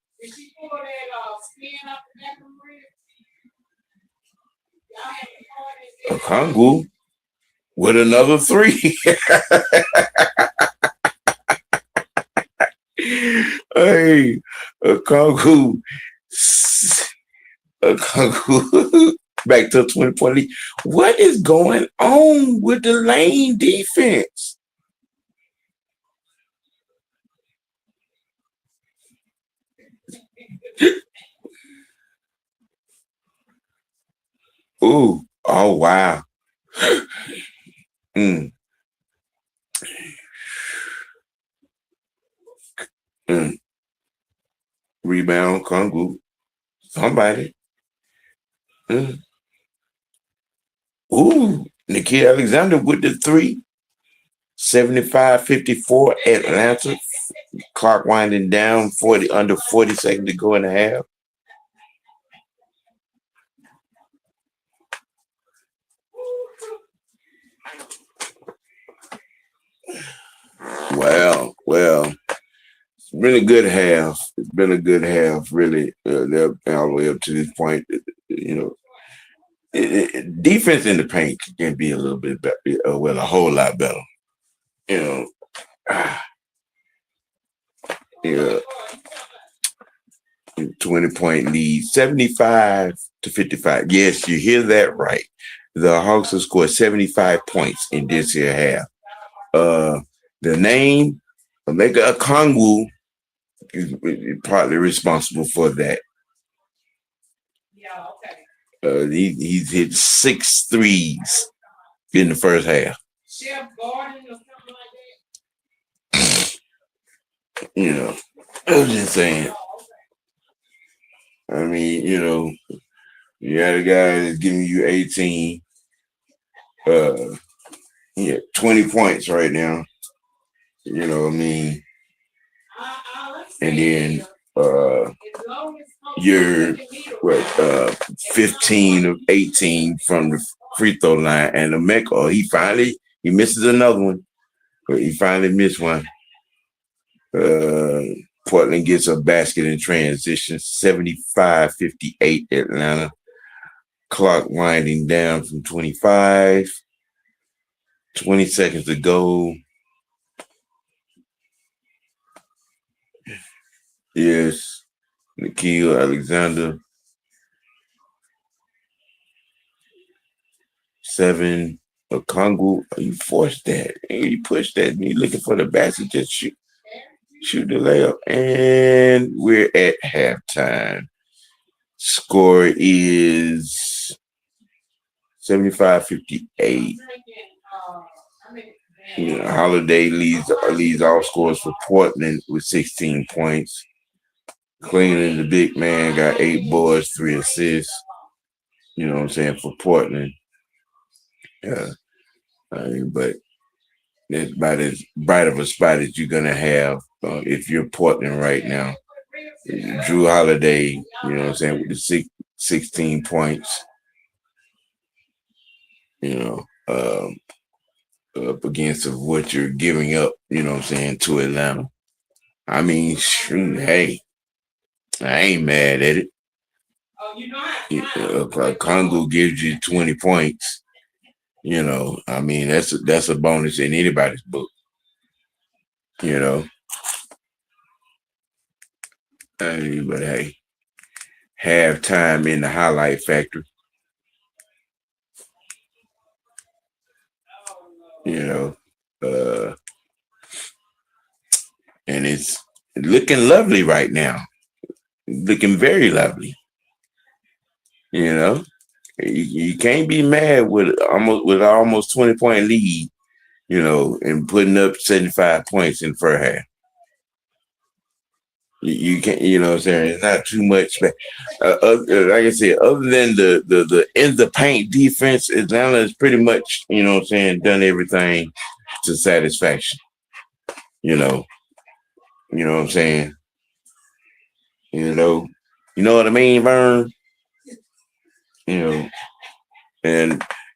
Okongwu with another three. Hey, Okongwu back to a 20-point lead. What is going on with the lane defense? Ooh, oh wow. Rebound, Kongu. Somebody. Ooh, Nikhil Alexander with the three. 75-54 Atlanta. Clock winding down, under 40 seconds to go in the half. Well, it's been a good half. It's been a good half, really. They're all the way up to this point. You know, defense in the paint can be a little bit better. A whole lot better. You know, yeah. 20-point lead, 75-55. Yes, you hear that right. The Hawks have scored 75 points in this here half. The name Omega Okongwu is partly responsible for that. He's hit 6 threes in the first half. You know, I was just saying. I mean, you got a guy that's giving you 18. Yeah, 20 points right now. You know what I mean? And then you're 15 of 18 from the free throw line, and the Mecca, he misses another one, but he finally missed one. Portland gets a basket in transition, 75-58 Atlanta. Clock winding down from 25. 20 seconds to go. Yes, Nikhil Alexander. 7. Okongwu. You forced that. You pushed that. And you're looking for the basket. Just shoot the layup. And we're at halftime. Score is 75-58. Holiday leads all scores for Portland with 16 points. Cleveland, the big man, got 8 boards, 3 assists. You know what I'm saying, for Portland. But it's about as bright of a spot as you're gonna have if you're Portland right now. Drew Holiday, you know what I'm saying, with the 16 points. Up against of what you're giving up, you know what I'm saying, to Atlanta. I mean, shoot, hey, I ain't mad at it. Congo gives you 20 points. I mean, that's a bonus in anybody's book. But hey, halftime in the highlight factory. And it's looking lovely right now. Looking very lovely. You can't be mad with almost 20-point lead, and putting up 75 points in the first half. You can't, what I'm saying? It's not too much. Like I said, other than the in the paint defense, Atlanta is pretty much, what I'm saying, done everything to satisfaction. You know what I'm saying? You know what I mean, Vern? And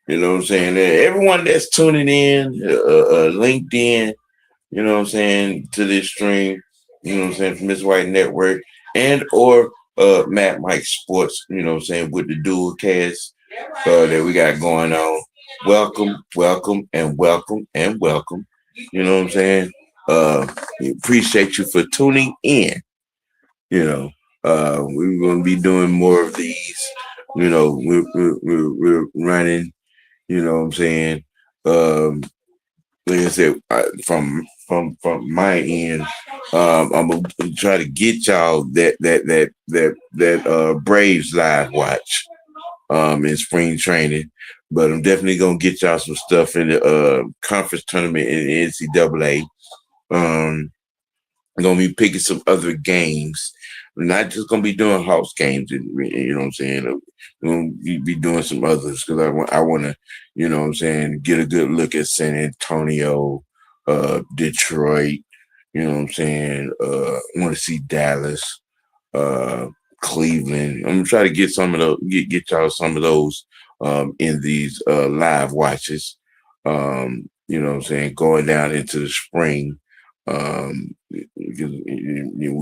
you know what I'm saying? Everyone that's tuning in, LinkedIn, you know what I'm saying, to this stream, you know what I'm saying, from Miss White Network and or Matt Mike Sports, you know what I'm saying, with the dual cast that we got going on. Welcome, and welcome, and welcome. You know what I'm saying? Appreciate you for tuning in. We're going to be doing more of these. We're running, you know what I'm saying? Like I said, from my end, I'm gonna try to get y'all that Braves live watch in spring training, but I'm definitely gonna get y'all some stuff in the conference tournament in the NCAA. I'm gonna be picking some other games. We're not just gonna be doing Hawks games, you know what I'm saying? We're gonna be doing some others because I want to, you know what I'm saying, get a good look at San Antonio, Detroit, you know what I'm saying? I want to see Dallas, Cleveland. I'm gonna try to get some of those, get y'all some of those in these live watches. You know what I'm saying, going down into the spring. We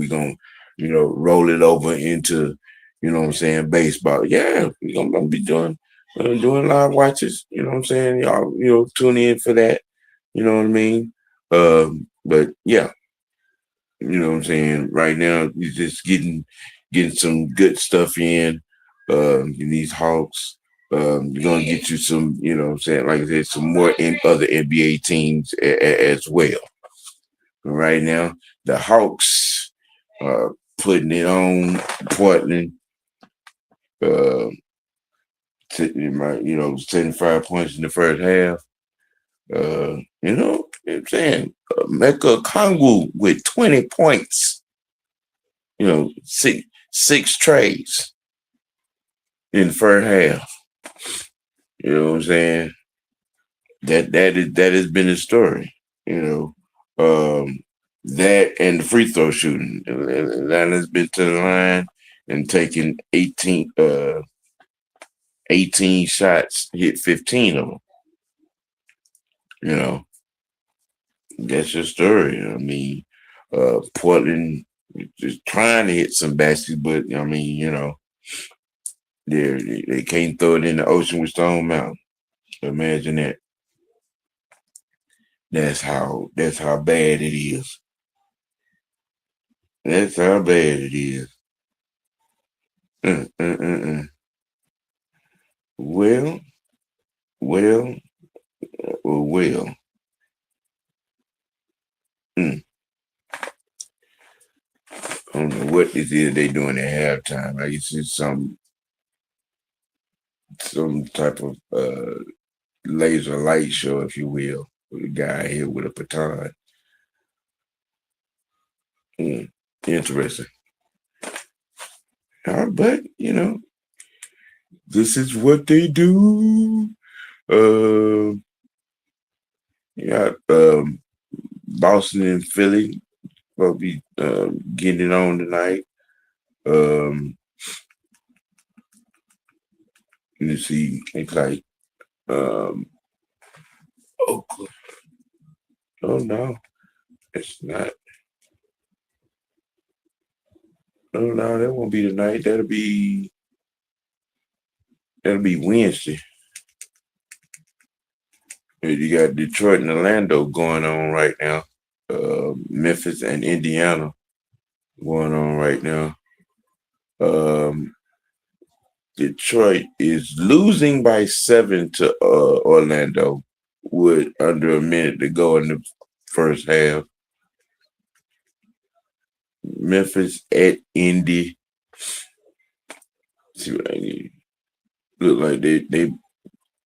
gonna, roll it over into, you know what I'm saying, baseball. Yeah, we're gonna be doing live watches, you know what I'm saying? Y'all, tune in for that, you know what I mean? But yeah, you know what I'm saying, right now you're just getting some good stuff in these Hawks. You're gonna get you some, you know what I'm saying, like I said, some more in other NBA teams as well. Right now, the Hawks are putting it on Portland. Uh, 75 points in the first half. I'm saying Mecca Kongwu with 20 points. Six trades in the first half. You know what I'm saying? That has been the story. You know, that and the free throw shooting. Atlanta's been to the line and taken 18 shots, hit 15 of them. You know, that's your story. I mean, Portland is trying to hit some baskets, but I mean, they can't throw it in the ocean with Stone Mountain. Imagine that. That's how bad it is. That's how bad it is. Uh, uh, uh, uh. Well, well, well. Mm. I don't know what this is they doing at halftime. I guess it's some type of laser light show, if you will, with a guy here with a baton. Interesting. But this is what they do. Yeah, Boston and Philly will be getting it on tonight. Let me see. It's like, Oakland. Oh no, it's not. Oh no, that won't be tonight. That'll be Wednesday. You got Detroit and Orlando going on right now. Memphis and Indiana going on right now. Detroit is losing by 7 to Orlando with under a minute to go in the first half. Memphis at Indy. See what I need. Look like they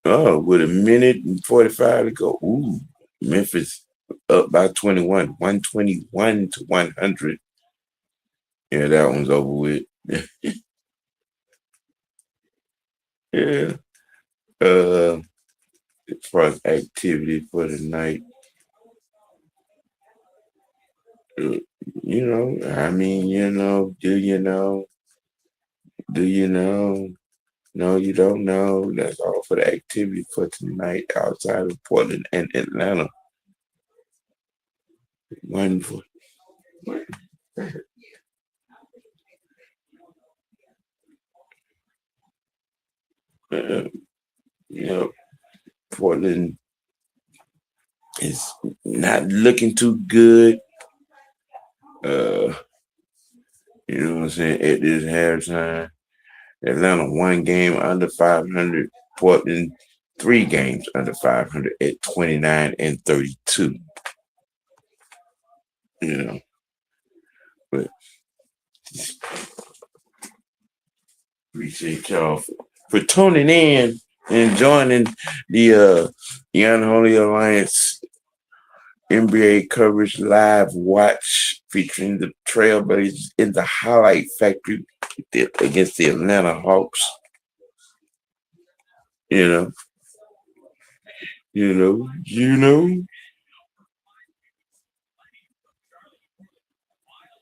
with a minute and 45 to go. Ooh, Memphis up by 21, 121 to 100. Yeah, that one's over with. Yeah. As far as activity for the night, I mean, do you know? Do you know? No, you don't know. That's all for the activity for tonight outside of Portland and Atlanta. Wonderful. Uh, Portland is not looking too good. You know what I'm saying? At this halftime, Atlanta 1 game under 500. Portland 3 games under 500 at 29 and 32. But appreciate y'all for tuning in and joining the Unholy Alliance NBA coverage live watch featuring the Trailblazers in the highlight factory against the Atlanta Hawks. You know.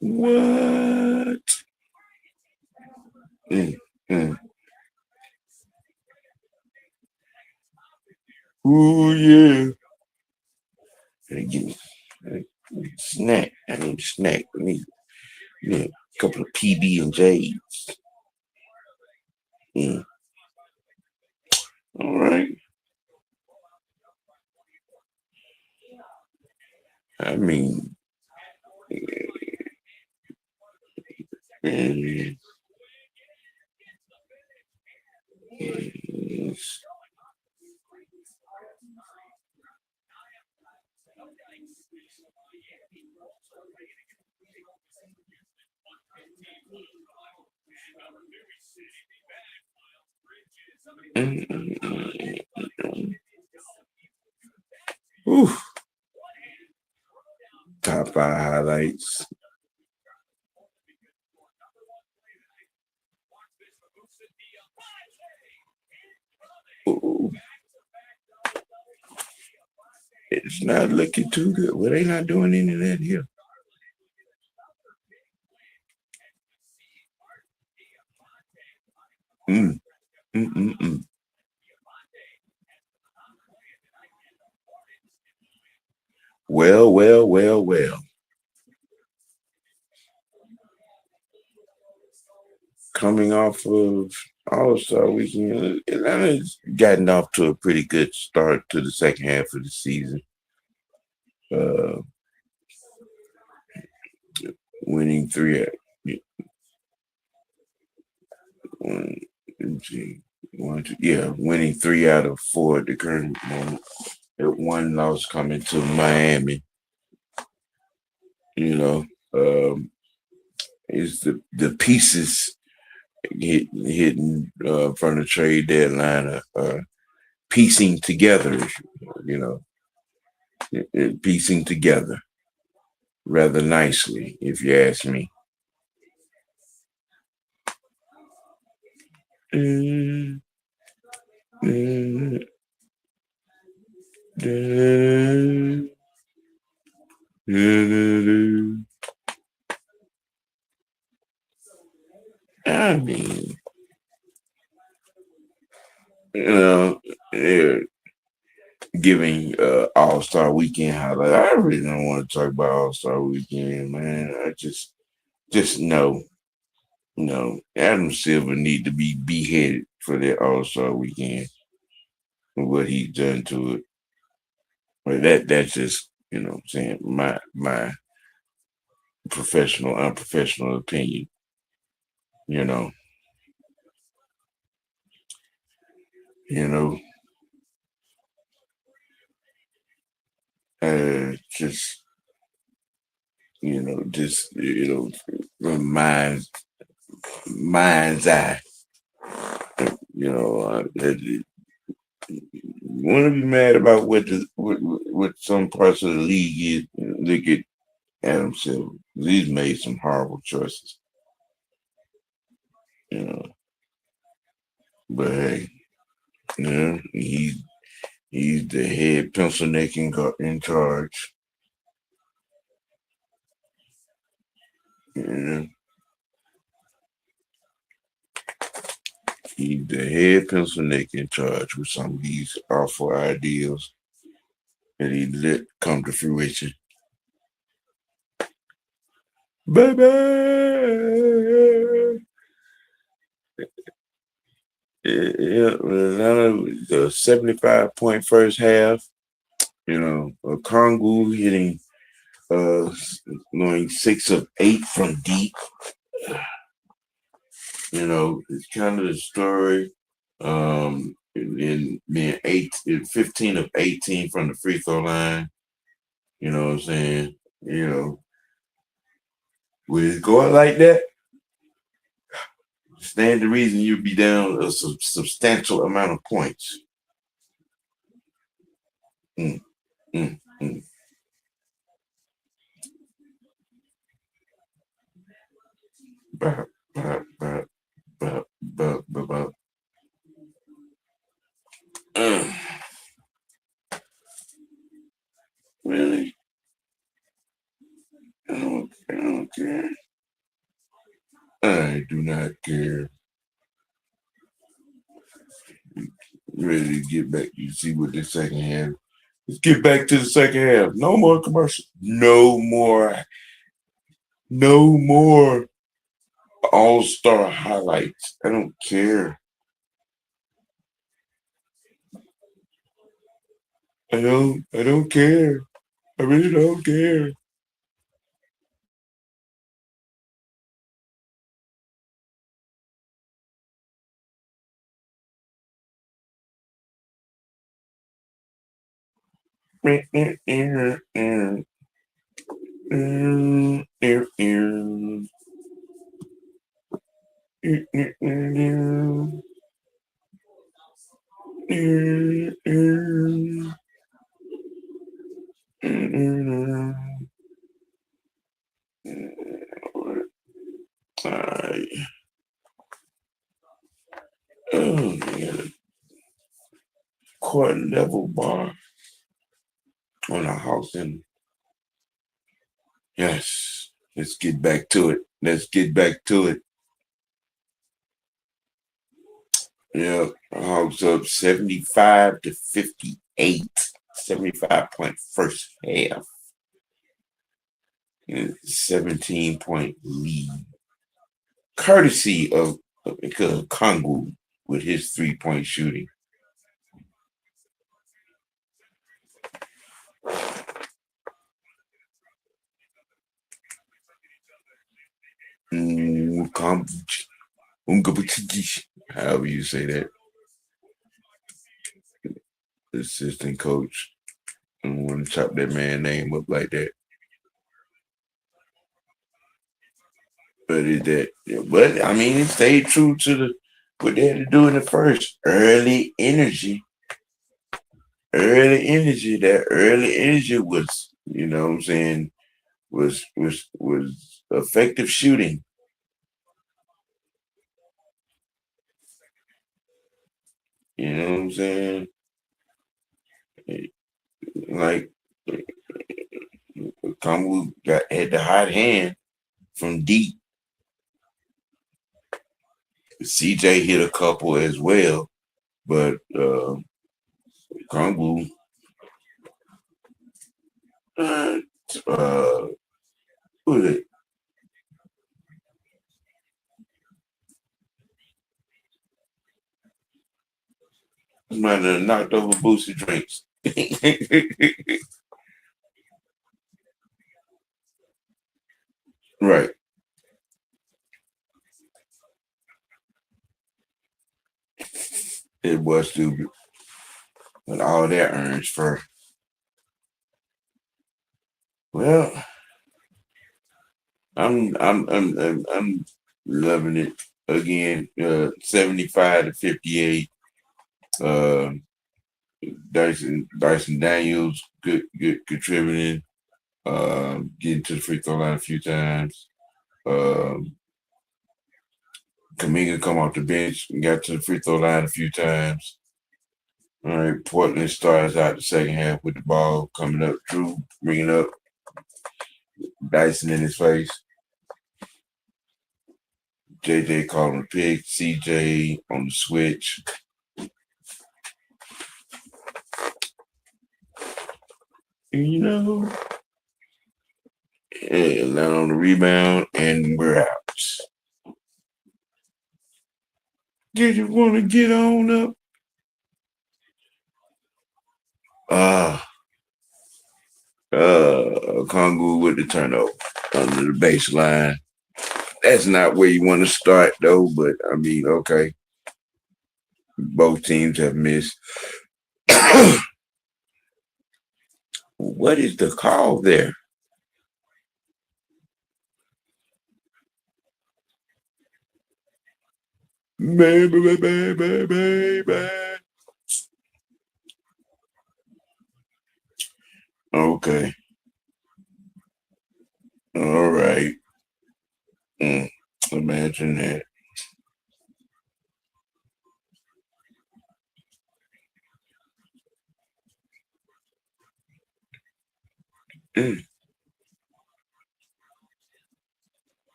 What? Mm, mm. Ooh, yeah. Give me a snack. I need a snack. I need a couple of PB&Js. All right. I mean, yes. Ooh, top five highlights. Ooh, it's not looking too good. Well, they not doing any of that here. Mm, mm, mm, mm. Well, well, well, well. Coming off of All Star Weekend, Atlanta's gotten off to a pretty good start to the second half of the season. Uh, winning three, one, let's see, one, two, yeah, winning three out of four at the current moment. One loss coming to Miami. You know, is the pieces hitting from the trade deadline, piecing together. You know, piecing together rather nicely, if you ask me. Mm, mm, mm, mm. I mean, they're giving All Star Weekend highlight. I really don't want to talk about All Star Weekend, man. I just no, no. Adam Silver need to be beheaded for that All Star Weekend and what he's done to it. But that's just what I'm saying, my professional, unprofessional opinion. You know, you know, just just from mind's eye. Want to be mad about what some parts of the league is. Look at Adam Silver. He's made some horrible choices. You know, but hey, he's the head pencil neck in charge. You know, he's the head pencil neck in charge with some of these awful ideals that he let come to fruition. Baby! Yeah, the 75-point first half, Kongu hitting uh going 6 of 8 from deep. It's kind of the story. In being 15 of 18 from the free throw line. You know what I'm saying? With it going like that, stand the reason you'd be down a substantial amount of points. Mm, mm, mm. Bah, bah, bah, bah, bah, bah, bah. Uh, really? I don't care. I do not care. Ready to get back. You see what the second half. Let's get back to the second half. No more commercial. No more. No more all-star highlights. I don't care. I don't care. I really don't care. Alright. Oh, yeah. Court level bar on a house in. Yes. Let's get back to it. Let's get back to it. Yeah. Hawks up 75 to 58. 75 point first half. 17-point lead. Courtesy of Kongu with his 3-point shooting. However you say that. Assistant coach. I don't want to chop that man's name up like that. But is that? But I mean, it stayed true to what they had to do in the first. Early energy. Early energy. That early energy was, you know what I'm saying, was effective shooting. You know what I'm saying? Like Kamu had the hot hand from deep. CJ hit a couple as well, but Kongu who is it? Might have knocked over Boosie drinks. Right. It was stupid. But all that earns for. Well, I'm loving it again. 75 to 58. Uh, Dyson Daniels, good contributing. Getting to the free throw line a few times. Kaminga come off the bench and got to the free throw line a few times. All right, Portland starts out the second half with the ball coming up. Drew bringing up Dyson in his face. JJ calling the pick. CJ on the switch. You know, and land on the rebound, and we're out. Did you want to get on up? Kongu with the turnover under the baseline. That's not where you want to start, though, but I mean, okay. Both teams have missed. What is the call there? Baby. Okay. All right. Imagine that.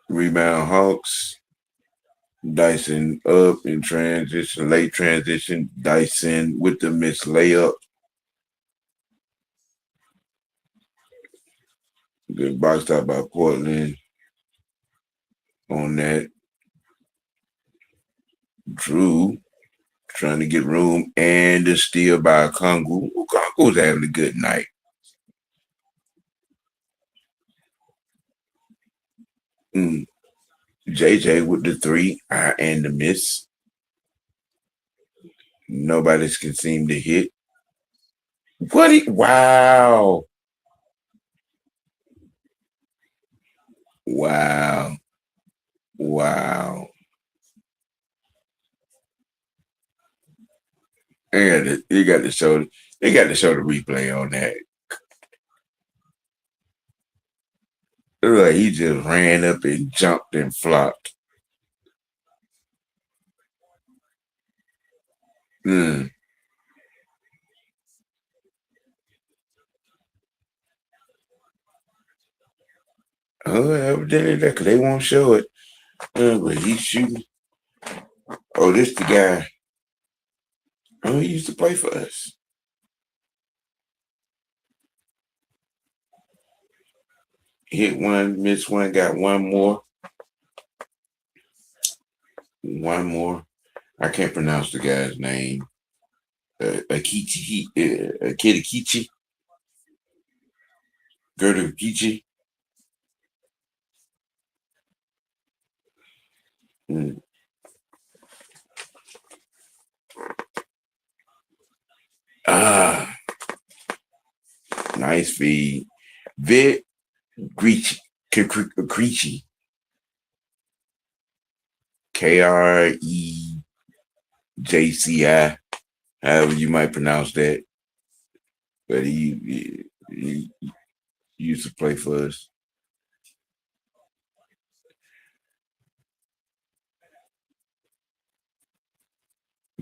Rebound Hawks. Dyson up in transition, late transition. Dyson with the missed layup. Good box out by Portland on that. Drew trying to get room and the steal by Kongu. Kongu's having a good night. JJ with the 3 and the miss. Nobody can seem to hit. Wow. Wow. Wow. They got to show. They got to show the replay on that. It looked like he just ran up and jumped and flopped. Mm. Oh, evidently that because they won't show it. But he's shooting. Oh, this the guy. Oh, he used to play for us. Hit one, missed one, got one more. One more. I can't pronounce the guy's name. Akichi. Gerda Akichi. Mm. Ah, nice feed. Vic Creechy. Krejci, however you might pronounce that. But he used to play for us.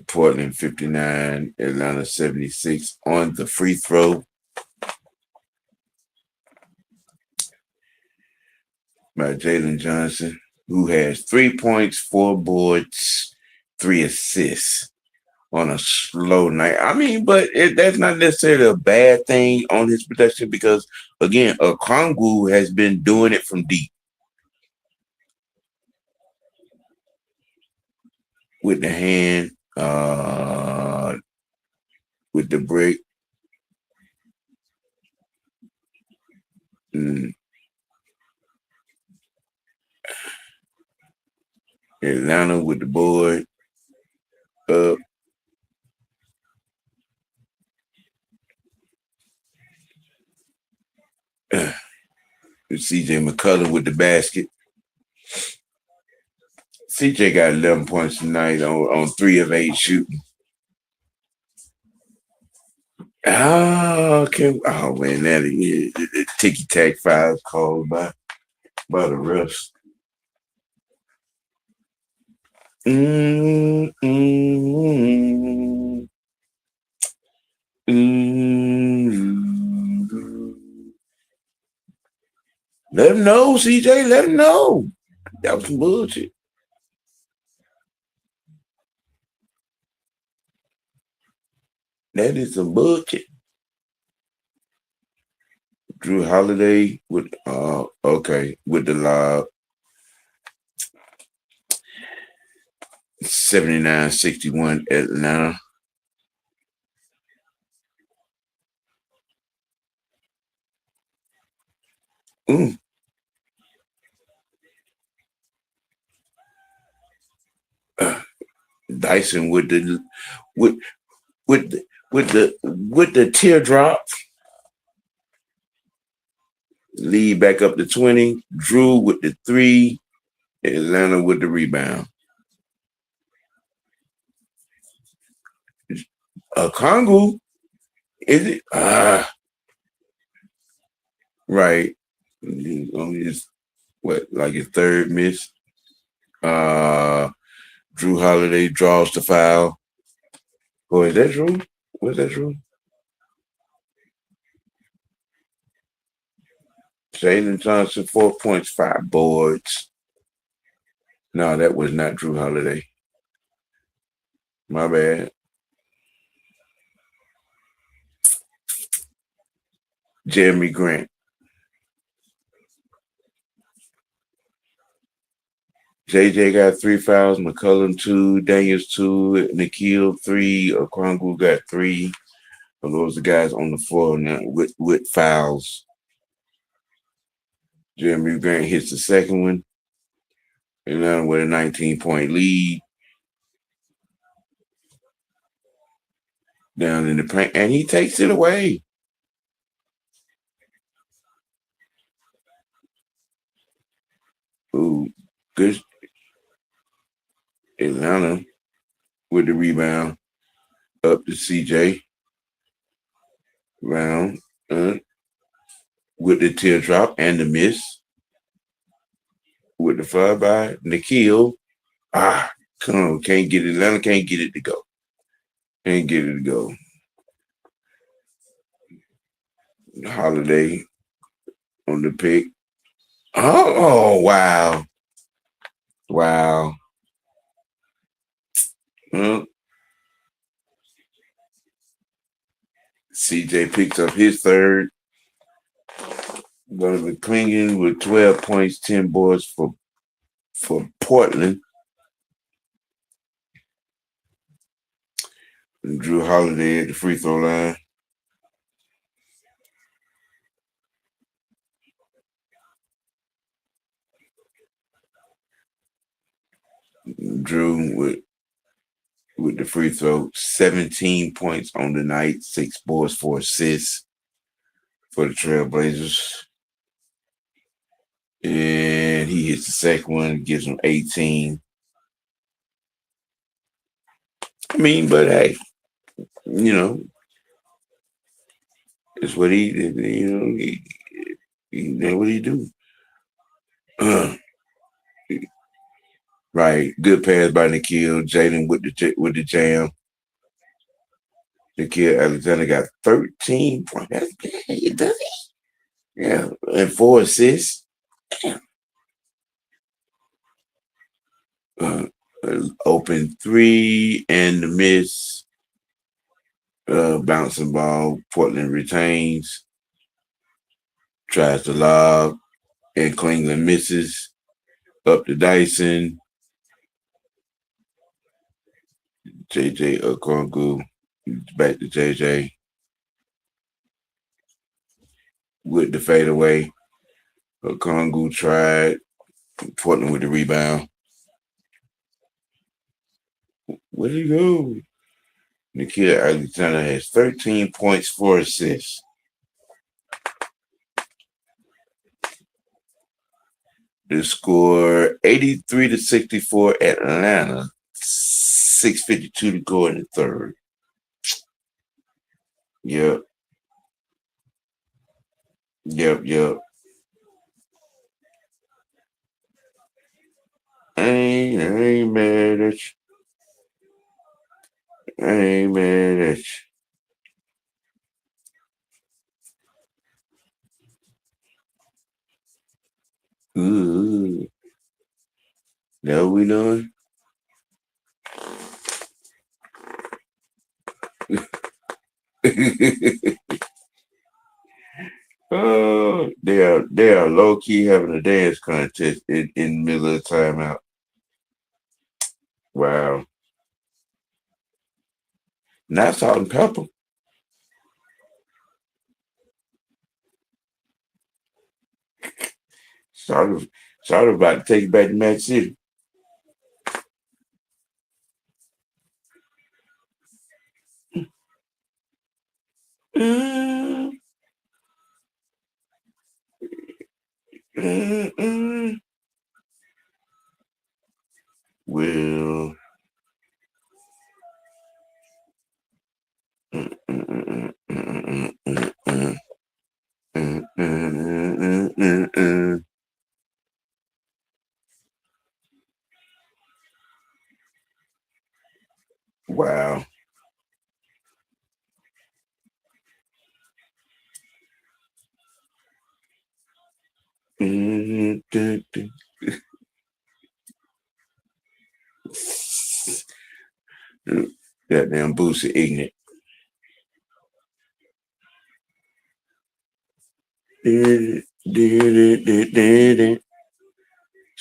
Portland 59, Atlanta 76 on the free throw by Jalen Johnson, who has 3 points, 4 boards, 3 assists on a slow night. I mean, but that's not necessarily a bad thing on his production because, again, Okongwu has been doing it from deep with the hand, with the break. Mm. Atlanta with the board up. CJ McCullough with the basket. CJ got 11 points tonight on 3 of 8 shooting. Okay. Oh man, that is ticky tack fouls called by the refs. Mm, mm, mm. Let him know, CJ. Let him know. That was some bullshit. That is some bullshit. Drew Holiday with with the lob. 79-61 Atlanta. Ooh. Dyson with the with with the teardrop. Lead back up to 20. Drew with the 3. Atlanta with the rebound. Kongu, is it? Right. Only his like his third miss. Drew Holiday draws the foul. Boy, is that Drew? Was that Drew? Jalen Johnson, 4 points, 5 boards. No, that was not Drew Holiday. My bad. Jeremy Grant. JJ got 3 fouls, McCullum 2, Daniels 2, Nikhil 3, Okongwu got 3. So those are the guys on the floor now with fouls. Jeremy Grant hits the second one. Atlanta with a 19-point lead. Down in the paint, and he takes it away. Ooh, good. Atlanta with the rebound. up to CJ round with the teardrop and the miss with the flyby. Nikhil, come on, can't get it. Atlanta can't get it to go. Can't get it to go. Holiday on the pick. Oh wow. Wow. Well, CJ picks up his third. Going to be clinging with 12 points, 10 boards for Portland. And Drew Holiday at the free throw line. Drew with the free throw, 17 points on the night, 6 boards, 4 assists for the Trailblazers. And he hits the second one, gives him 18. I mean, but hey, you know, it's what he did. That's what he do. Right, good pass by Nikhil. Jalen with the jam. Nikhil Alexander got 13 points. That's bad, does he? Yeah, and 4 assists. Uh, open 3 and the miss. Bouncing ball. Portland retains. Tries to lob. And Cleveland misses. Up to Dyson. JJ Okongwu. Back to JJ. With the fadeaway. Okongwu tried. Portland with the rebound. Where'd he go? Nikhil Alexander has 13 points, 4 assists. The score 83-64 Atlanta. 6:52 to go in the third. Yep. I ain't mad at you. I ain't mad at you. Ooh. That what we doing? Oh, they are low key having a dance contest in the middle of the timeout. Wow. Not salt and pepper. Salt about to take it back to Match City. Mm, mm, mm. Well, mm, mm, mm, mm, mm, mm, mm, mm. Wow. Goddamn Boosie ignorant. It's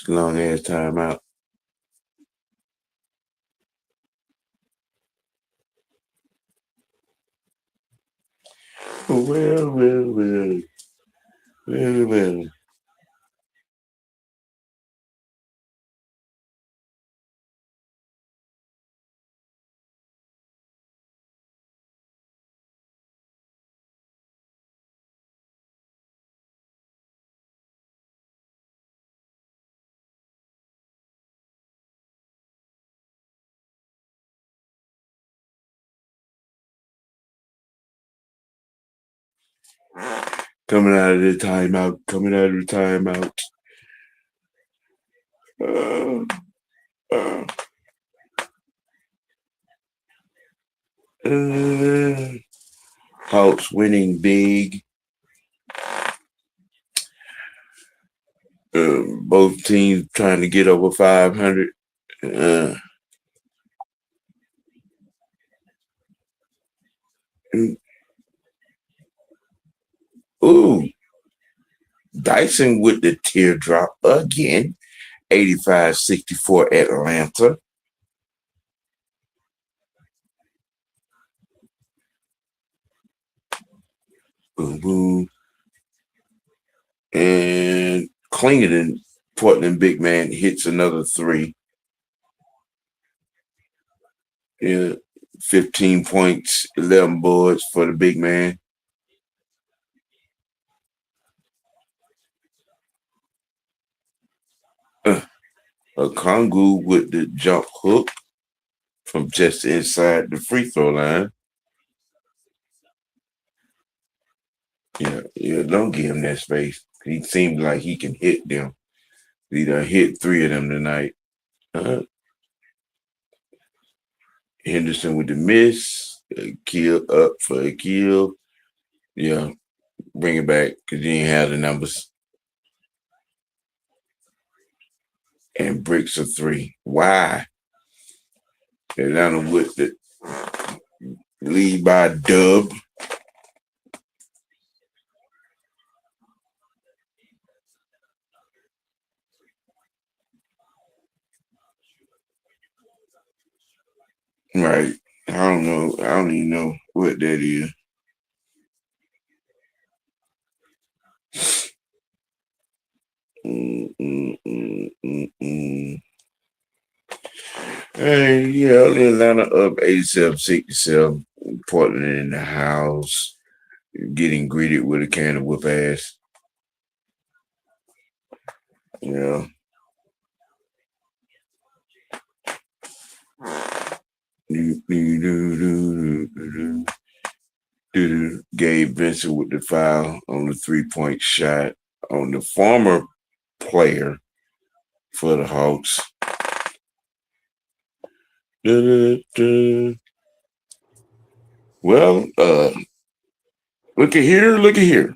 a long ass time out. Well. Coming out of the timeout. Coming out of the timeout. Uh, uh, Hawks winning big. Both teams trying to get over 500. Uh, ooh, Dyson with the teardrop again. 85-64 Atlanta. Boom, boom. And Clingan, Portland big man, hits another three. Yeah, 15 points, 11 boards for the big man. A Kongu with the jump hook from just inside the free throw line. Yeah, don't give him that space. He seems like he can hit them. He done hit three of them tonight. Henderson with the miss. Kill up for a kill. Yeah, bring it back because you didn't have the numbers. And breaks a three. Why? Atlanta with the lead by dub. Right. I don't know. I don't even know what that is. Hey, yeah, Atlanta up 87-67. Portland in the house, getting greeted with a can of whoop ass. Yeah. Gabe Vincent with the foul on the 3-point shot on the former player for the Hawks. Well, look at here, look at here.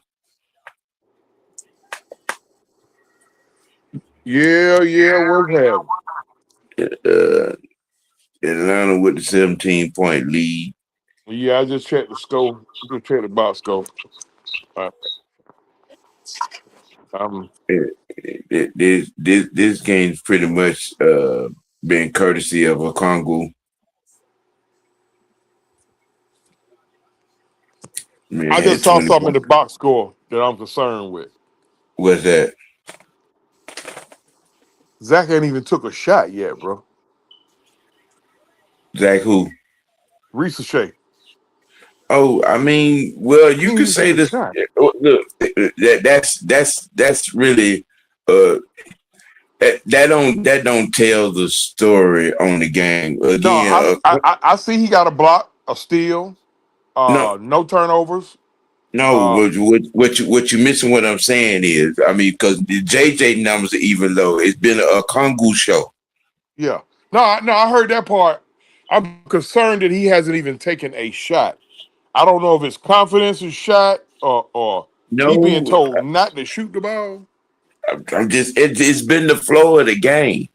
Yeah, what's happening? Atlanta with the 17-point lead. Yeah, I just checked the score. Just check the box score. All right. This game's pretty much been courtesy of a Congo. Man, I just saw 20 something in the points. box score that I'm concerned with. What's that? Zach ain't even took a shot yet, bro. Zach who? Ricochet. Oh, I mean, well, He you ain't could even say took a this. shot. Look, that's really that don't tell the story on the game. No, Again, I see he got a block, a steal, no, no turnovers. no. What you missing? What I'm saying is, I mean, because the JJ numbers are even low. It's been a Kongu show. Yeah. No, I heard that part. I'm concerned that he hasn't even taken a shot. I don't know if it's confidence is shot or he being No, told not to shoot the ball. I'm just it's been the flow of the game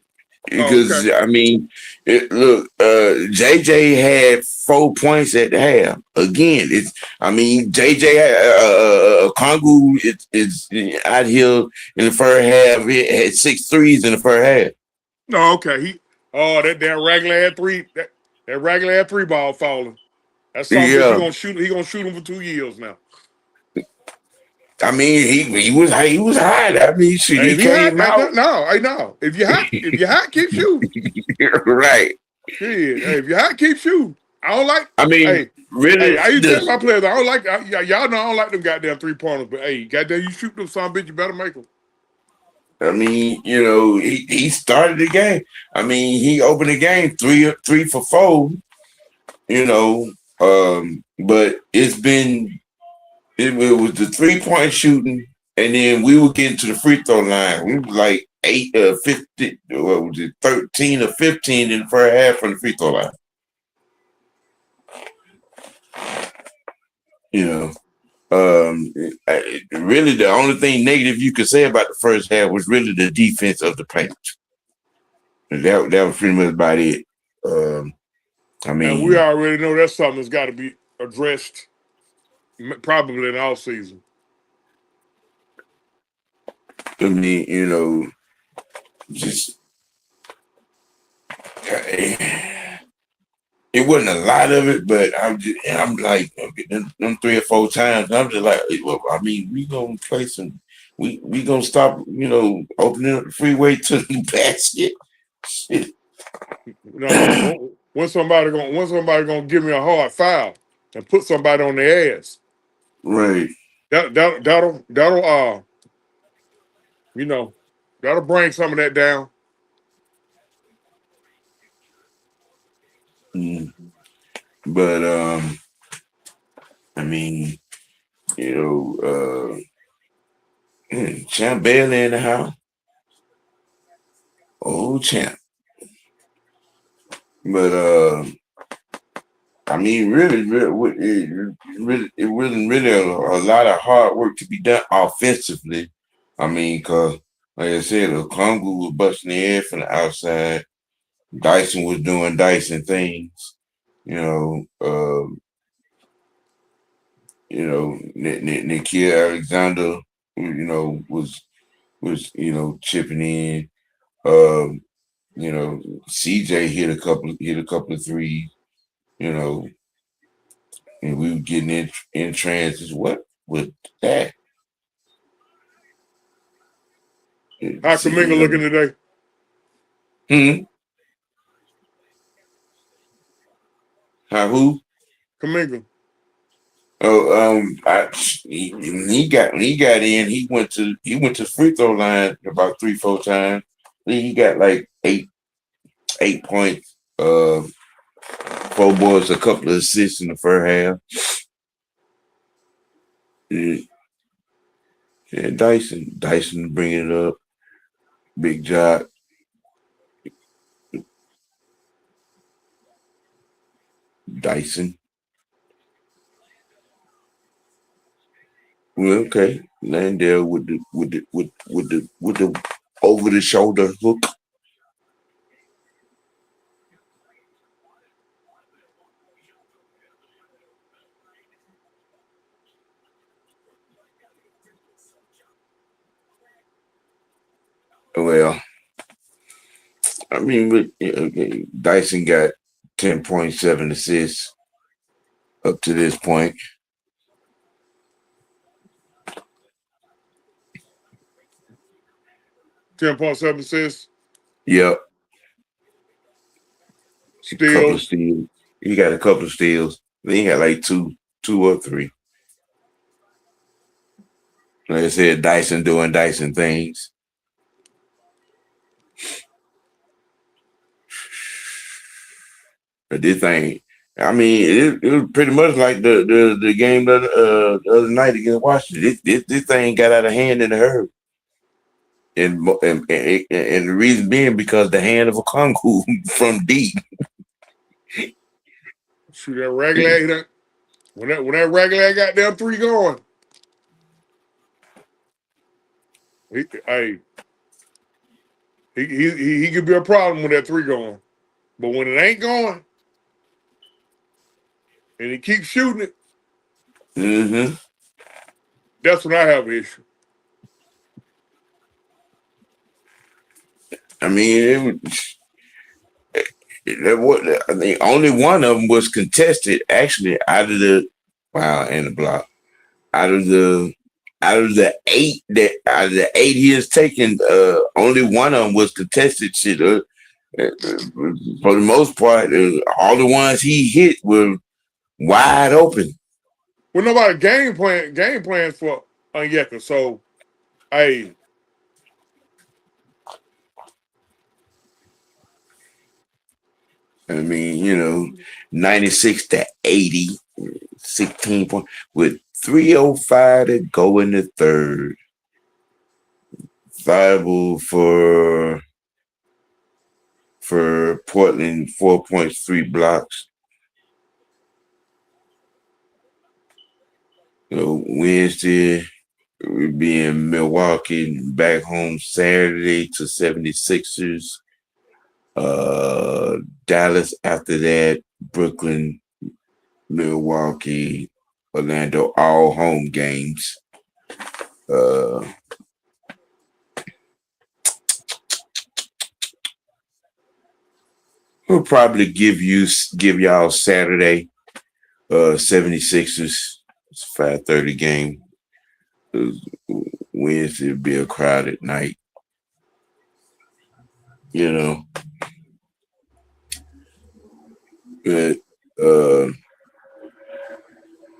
Oh, okay. because I mean, look, JJ had 4 points at the half. Again, it's I mean JJ Kongu is out here in the first half. It had 6 threes in the first half. No, okay. That damn regular had three that regular had three ball falling. That some bitch Yeah, he gonna shoot him for 2 years now. I mean he was hot. I mean, shit, Hey, he if he hot, came out no, I know. If you hot, keep shooting. right. Shit. Hey, if you hot, keep shooting. I don't like. I mean, Hey, really, I used to tell this. my players I don't like. Y'all know I don't like them goddamn 3-pointers. But hey, goddamn, you shoot them some bitch, you better make them. I mean, he started the game. I mean, he opened the game three for four. But it's been it was the 3-point shooting, and then we were getting to the free throw line. We were like 50, what was it, 13 or 15 in the first half from the free throw line. You know, really the only thing negative you could say about the first half was really the defense of the paint. That was pretty much about it. I And we mean, already know that's something that's got to be addressed probably in all season. you know, just it wasn't a lot of it, but I'm like them 3 or 4 times. I'm just like, well, I mean, we gonna play some. We gonna stop, opening up the freeway to the basket. Shit. No, when somebody gonna give me a hard foul and put somebody on their ass, Right. that'll you know, that'll bring some of that down. Mm. But I mean, Champ Bailey in the house. Oh, champ. But I mean, it wasn't really a lot of hard work to be done offensively. I mean, because like I said, Kongu was busting the air from the outside. Dyson was doing Dyson things. Nikhil Alexander, was chipping in. Um, CJ hit a couple of threes. You know, and we were getting in trances. What was that? How See, Kaminga looking today? How who? Kaminga. Oh, he got in. He went to the free throw line about 3-4 times. He got like 8 points, 4 boards, a couple of assists in the first half. Yeah, Dyson bringing it up. Big job. Dyson. Well, okay. Landale with the over the shoulder hook. Well, I mean, Dyson got 10.7 assists up to this point. 10.7 assists. Yep. A couple of Steals. steals. He got a couple of steals. Then he got like two or three. Like I said, Dyson doing Dyson things. But this thing, I mean, it was pretty much like the game the other night against Washington. This thing got out of hand in a hurry. And the reason being because the hand of a Kongu from deep. Shoot that regular. When that regular got down 3 going, he could be a problem with that 3 going. But when it ain't going and he keeps shooting it, Mm-hmm. that's when I have an issue. I mean, I think only one of them was contested. Actually, and the block out of the 8 he has taken, only one of them was contested. Shit, for the most part, all the ones he hit were wide open. Well, nobody game plans for Onyeka. So, hey, I mean, 96 to 80. 16 points with 3:05 to go in the third. Viable for Portland, 4.3 blocks. Wednesday, we'll be in Milwaukee, back home Saturday to 76ers. Dallas after that, Brooklyn, Milwaukee, Orlando, all home games. We'll probably give y'all Saturday, 76ers. It's a 5:30 game. Wednesday will be a crowded night. But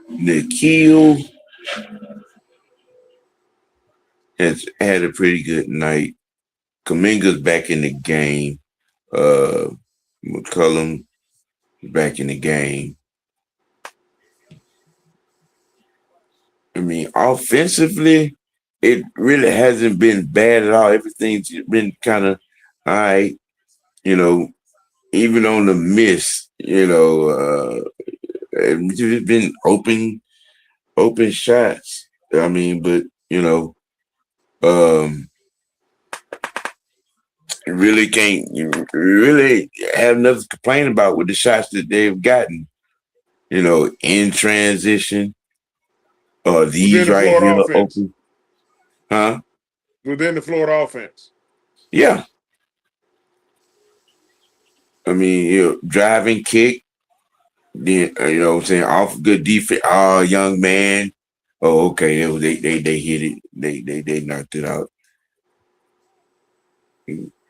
Nikhil has had a pretty good night. Kaminga's back in the game. McCollum back in the game. I mean, offensively, it really hasn't been bad at all. Everything's been kind of all right. Even on the miss, it's been open shots. I mean, but you really have nothing to complain about with the shots that they've gotten. In transition, these Within the right Florida here offense. open, huh? Within the Florida offense. Yeah. I mean, driving kick, then what I'm saying, off good defense. Oh, young man. Oh, okay. They hit it. They knocked it out.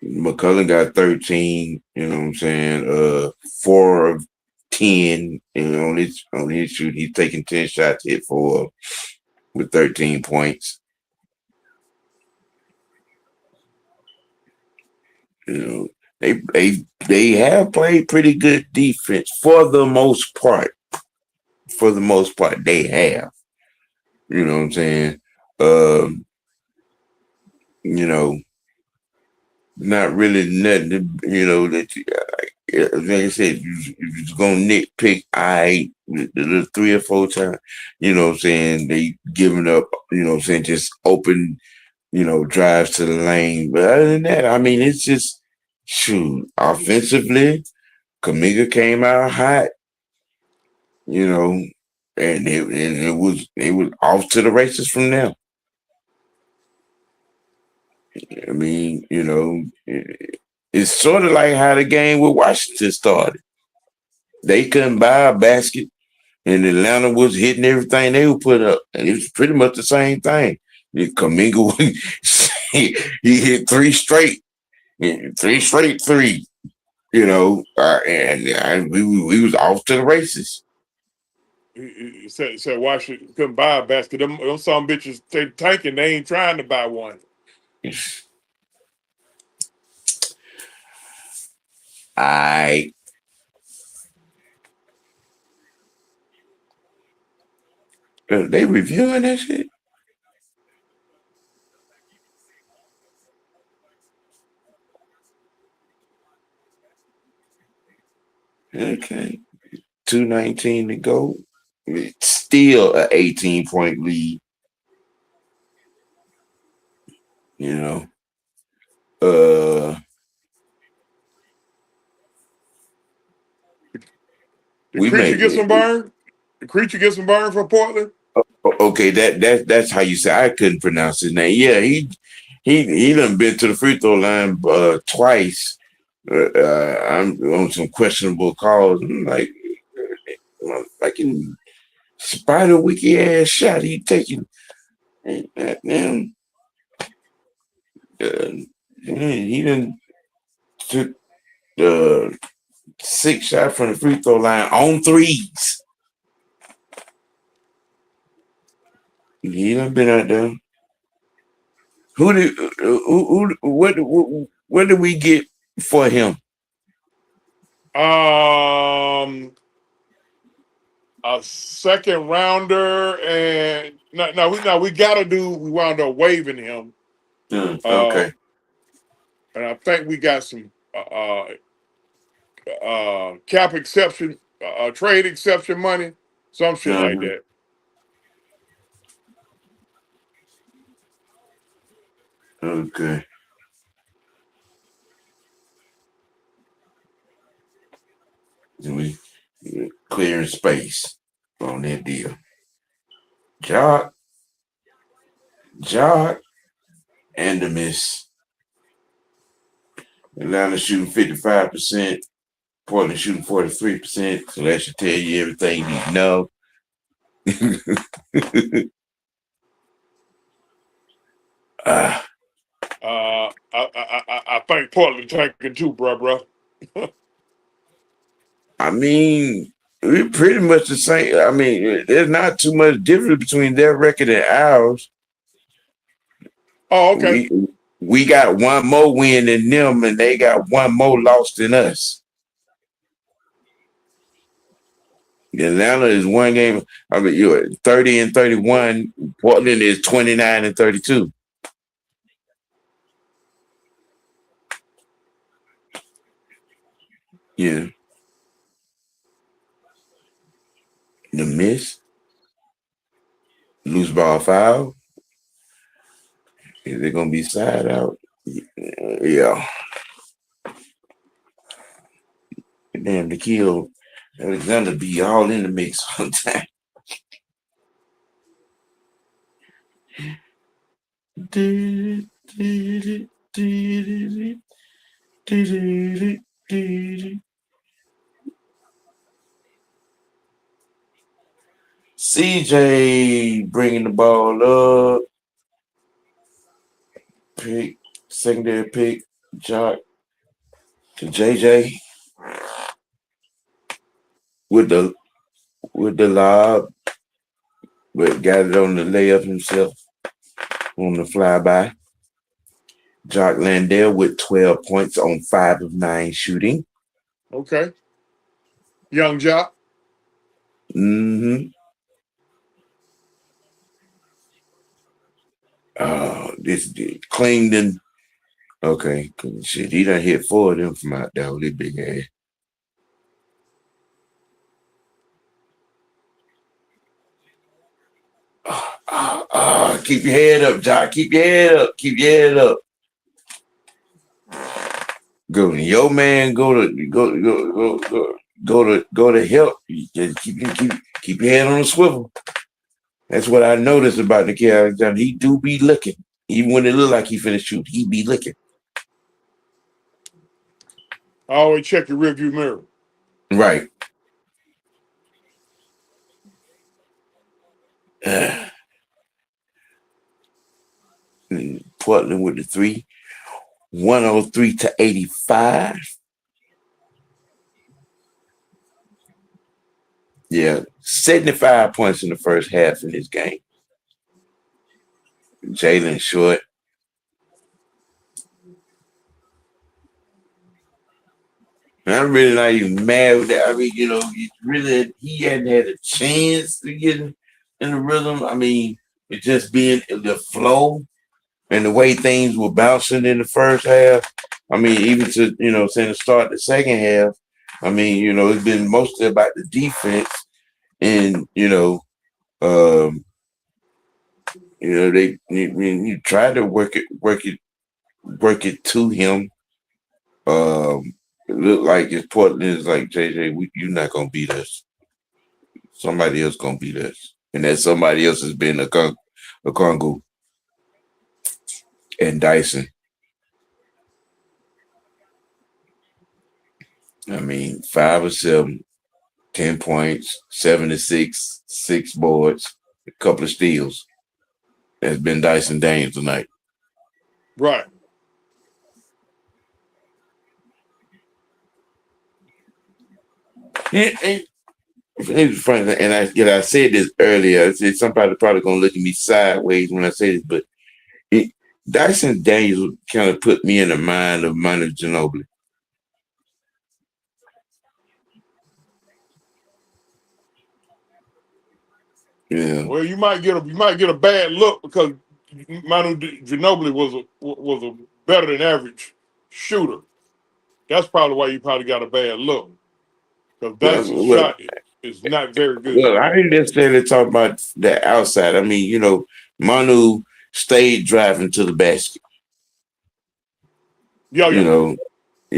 McCullough got 13. You know what I'm saying? 4 of 10. On his shoot, he's taking 10 shots, hit 4 with 13 points. They have played pretty good defense for the most part. For the most part, they have. You know what I'm saying? Not really nothing. Like I said, you're gonna nitpick. The 3 or 4 times. You know what I'm saying? They giving up. You know what I'm saying? Just open. Drives to the lane. But other than that, I mean, it's just shoot. Offensively, Kaminga came out hot. And it was off to the races from there. I mean, it's sort of like how the game with Washington started. They couldn't buy a basket, and Atlanta was hitting everything they would put up, and it was pretty much the same thing. Kaminga, he hit 3 straight, 3 straight 3. And we was off to the races. He said Washington couldn't buy a basket. Them some bitches they tanking. They ain't trying to buy one. They reviewing that shit? Okay. 2:19 to go. It's still an 18-point lead. The creature get some burn. The creature get some burn for Portland. Okay, that's how you say. I couldn't pronounce his name. Yeah, he done been to the free throw line twice. I'm on some questionable calls. I'm like in spider wiki ass shot he taking. Damn. He done took 6 shots from the free throw line on threes. He done been out there. What did we get for him? A second rounder, and we gotta do. We wound up waiving him, uh, Okay. and I think we got some cap exception, trade exception money, some shit like Uh-huh. that. Okay. So we clearing space on that deal. Jock, Jock, and the miss. Atlanta shooting 55%. Portland shooting 43%. So that should tell you everything you need to know. uh, I think Portland tanking too, bro. I mean, we're pretty much the same. I mean, there's not too much difference between their record and ours. Oh, okay. We got one more win than them, and they got one more loss than us. Atlanta is one game. I mean, you're 30 and 31. Portland is 29 and 32. Yeah. The miss, loose ball foul. Is it gonna be side out? Yeah. Damn, the kill Alexander be all in the mix sometimes. CJ bringing the ball up. Pick, secondary pick, Jock to JJ with the lob, but got it on the layup himself on the flyby. Jock Landale with 12 points on 5 of 9 shooting. Okay. Young Jock. Mm-hmm. This Clington. Okay, shit, he done hit 4 of them from out there with his big ass. Keep your head up, Jock. Keep your head up. Keep your head up. Go, your man. Go to help. You just keep your head on the swivel. That's what I noticed about the kid Alexander. He do be looking, even when it look like he finished shoot. He be looking. I always check your rearview mirror. Right. Portland with the 3, 103 to 85. Yeah, 75 points in the first half in this game. Jalen Short. And I'm really not even mad with that. I mean, he hadn't had a chance to get in the rhythm. I mean, it just being the flow and the way things were bouncing in the first half. I mean, even to, saying to start the second half, I mean, it's been mostly about the defense and, they you try to work it to him. It looked like it's Portland is like JJ. You're not gonna beat us. Somebody else gonna beat us, and that somebody else has been a Congo and Dyson. I mean, 5 or 7, 10 points, 7 to 6, 6 boards, a couple of steals. That's been Dyson Daniels tonight. Right. It's funny, and I said this earlier. I said somebody probably gonna look at me sideways when I say this, but Dyson Daniels kind of put me in the mind of Manu Ginobili. Yeah. Well, you might get a bad look because Manu Ginobili was a better than average shooter. That's probably why you probably got a bad look because Dyson's Well, shot is not very good. well, I didn't necessarily talk about the outside. I mean, Manu stayed driving to the basket. Yeah, You yeah.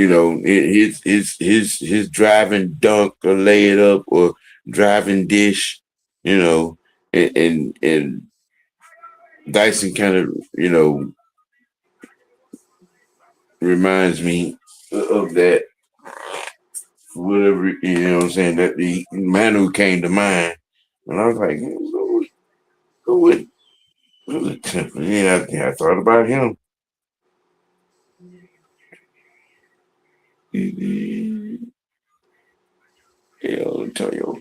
know, his driving dunk or lay it up or driving dish. And Dyson kind of reminds me of that. Whatever, what I'm saying, that the Manu came to mind. And I was like, who would yeah, I thought about him. Antonio.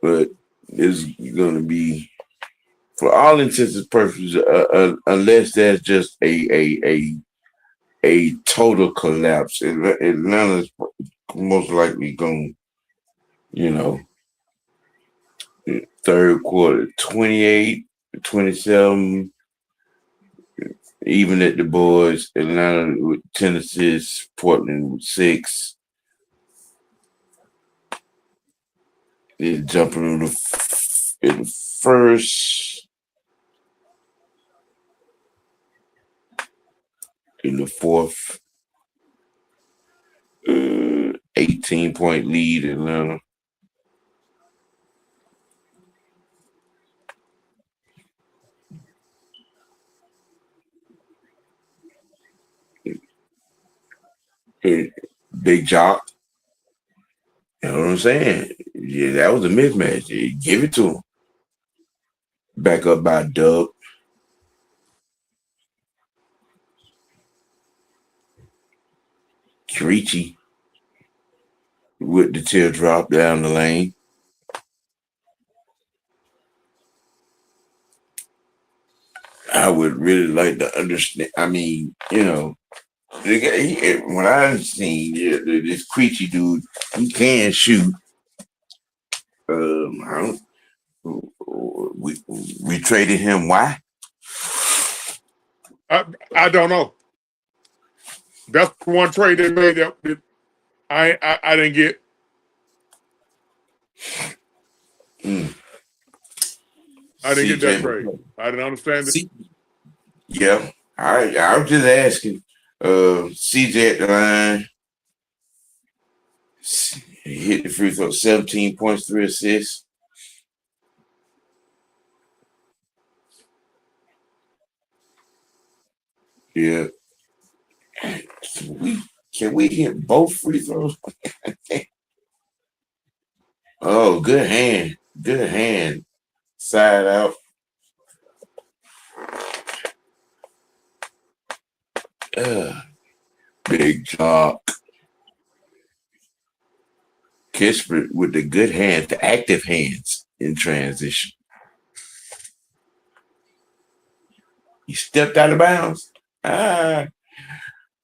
But it's going to be, for all intents and purposes, unless there's just a total collapse, Atlanta's most likely going, you know, third quarter 28, 27, even at the boards. Atlanta with 10 assists, Portland with 6. They're jumping in the first, in the fourth, 18-point lead, Atlanta. Big job. You know what I'm saying? Yeah, that was a mismatch. Yeah, give it to him. Back up by Dub. Kirichi with the teardrop down the lane. I would really like to understand. I mean, the guy, when I seen this Creechy dude, he can shoot. I don't, we traded him. Why? I don't know. That's one trade they made that I didn't get. I didn't get that CJ. trade. I didn't understand it. Yeah, I was just asking. CJ at the line. He hit the free throw, 17 points, 3 assists. Yeah. Can we hit both free throws? Oh, good hand. Good hand. Side out. Big job. Kispert with the good hands, the active hands in transition. He stepped out of bounds.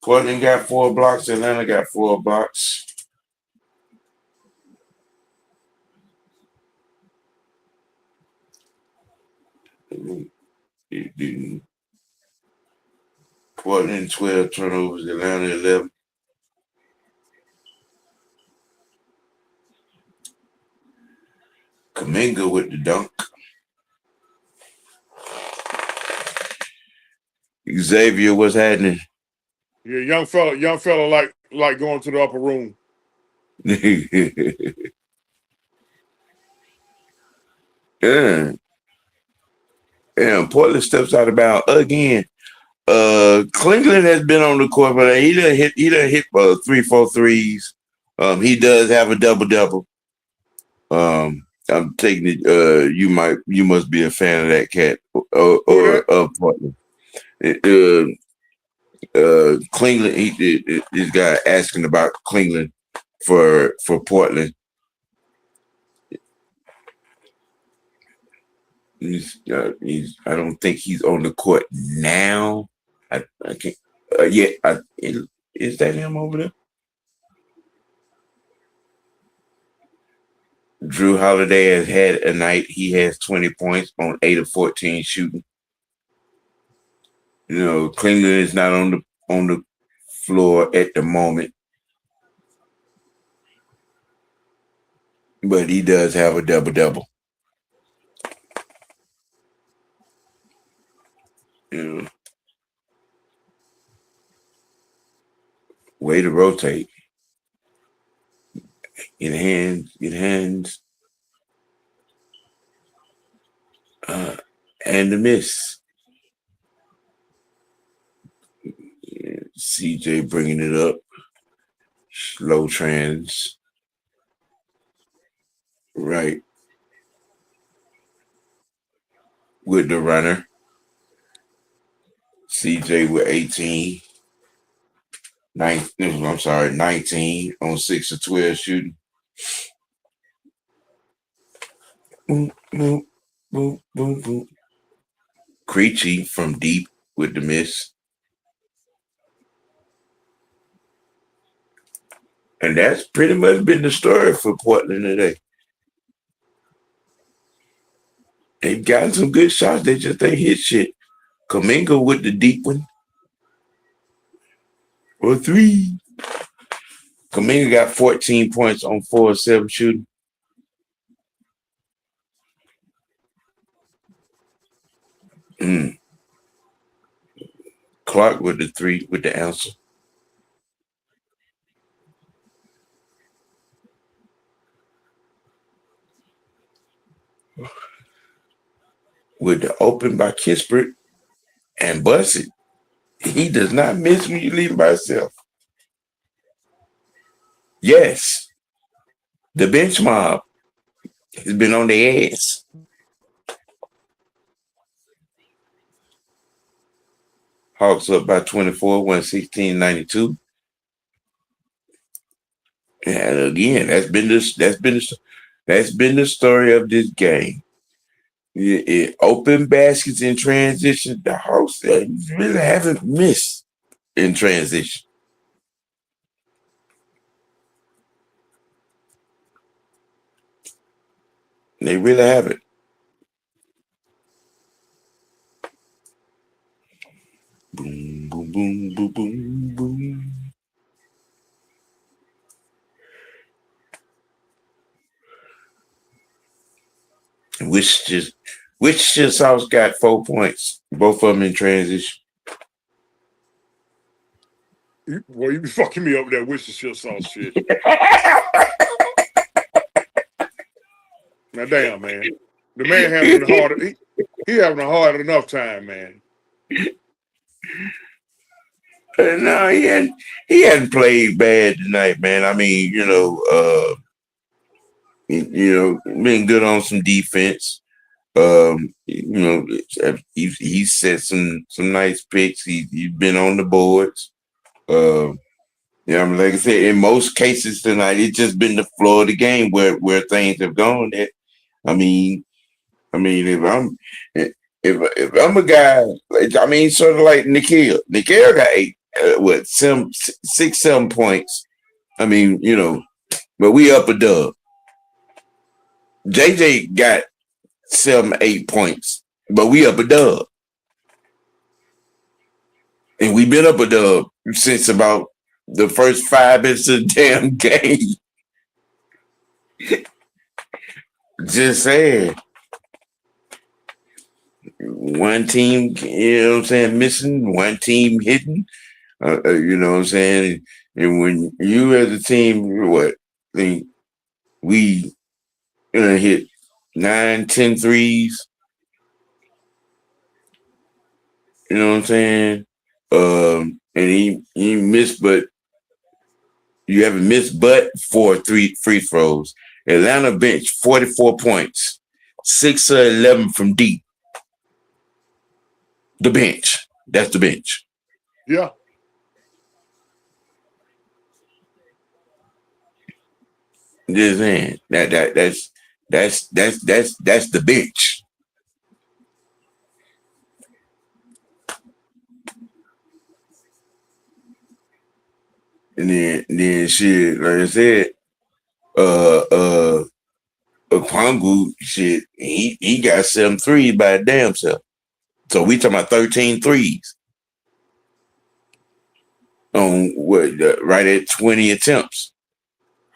Portland got 4 blocks. Atlanta got 4 blocks. Portland 12 turnovers. Atlanta 11. Kaminga with the dunk. Xavier, what's happening? Yeah, young fella like going to the upper room. Yeah. Yeah, Portland steps out of bounds again. Cleveland has been on the court, but he done hit 3-4 threes. He does have a double. I'm taking it. You must be a fan of that cat or of Portland. Cleveland. This guy asking about Cleveland for Portland. I don't think he's on the court now. I can't. Is that him over there? Drew Holiday has had a night. He has 20 points on 8 of 14 shooting. You know, Klingler is not on the floor at the moment, but he does have a double-double. You know, way to rotate. Get hands, and the miss. CJ bringing it up. Slow trans. Right. With the runner. CJ with 18. 19 on 6 of 12 shooting. Boom, boom, boom, boom, boom. Creechy from deep with the miss. And that's pretty much been the story for Portland today. They've gotten some good shots. They just ain't hit shit. Kaminga with the deep one. Or 3. Kaminga got 14 points on 4 of 7 shooting. Clark with the 3 with the answer. With the open by Kispert and Bussett. He does not miss when you leave him by himself. Yes. The bench mob has been on their ass. Hawks up by 24, 116-92. And again, that's been the story of this game. Open baskets in transition. The Hawks really haven't missed in transition. They really haven't. Boom, boom, boom, boom, boom, boom. Wichita South got 4 points, both of them in transition. Boy, you be fucking me up with that Worcestershire sauce shit. Now, damn, man. The man having a hard. He having a hard enough time, man. No, he hadn't played bad tonight, man. I mean, been good on some defense. He's set some nice picks. He's been on the boards. Like I said, in most cases tonight, it's just been the flow of the game where things have gone. I mean, if I'm a guy, sort of like Nikhil got 6, 7 points. But we up a dub. JJ got 7, 8 points, but we up a dub. And we've been up a dub since about the first 5 minutes of the damn game. Just saying. One team, missing, one team hitting. You know what I'm saying? And when you as a team, we hit 9, 10 threes. You know what I'm saying? And he missed, but you haven't missed but 4 free throws. Atlanta bench 44 points, 6 of 11 from deep. The bench. That's the bench. Yeah. Just saying that's the bench. And then shit, like I said, Okwangu, shit, he got 7 threes by his damn self. So we talking about 13 threes on right at 20 attempts.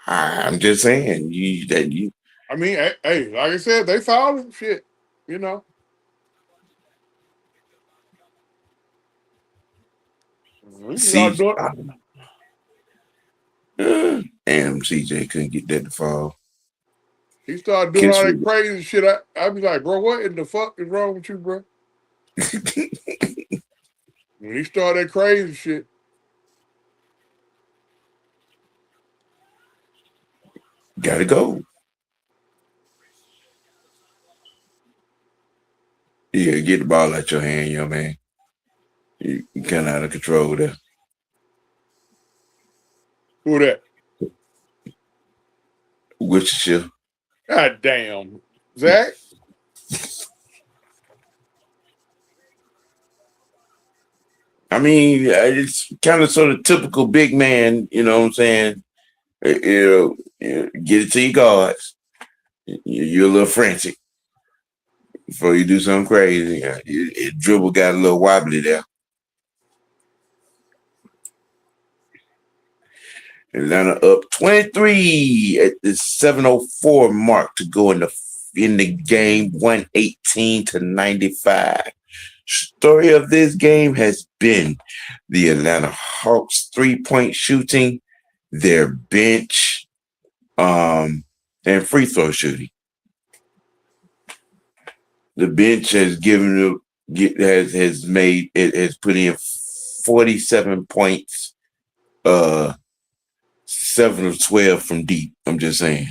I'm just saying you. I mean, hey, like I said, they fouled him. Shit, you know. He See, started doing, damn, CJ couldn't get that to fall. he started doing Kiss all that with crazy shit. I be like, bro, what in the fuck is wrong with you, bro? When he started that crazy shit, gotta go. You gotta get the ball out your hand, young man. You kind of out of control there. who that? Worcestershire. God damn, Zach. I mean, it's kind of sort of typical big man, you know what I'm saying? Get it to your guards. You're a little frantic before you do something crazy. Your dribble got a little wobbly there. Atlanta up 23 at the 7:04 mark to go in the game, 118-95. Story of this game has been the Atlanta Hawks 3-point shooting, their bench, and free throw shooting. The bench has has put in 47 points, 7 of 12 from deep. I'm just saying.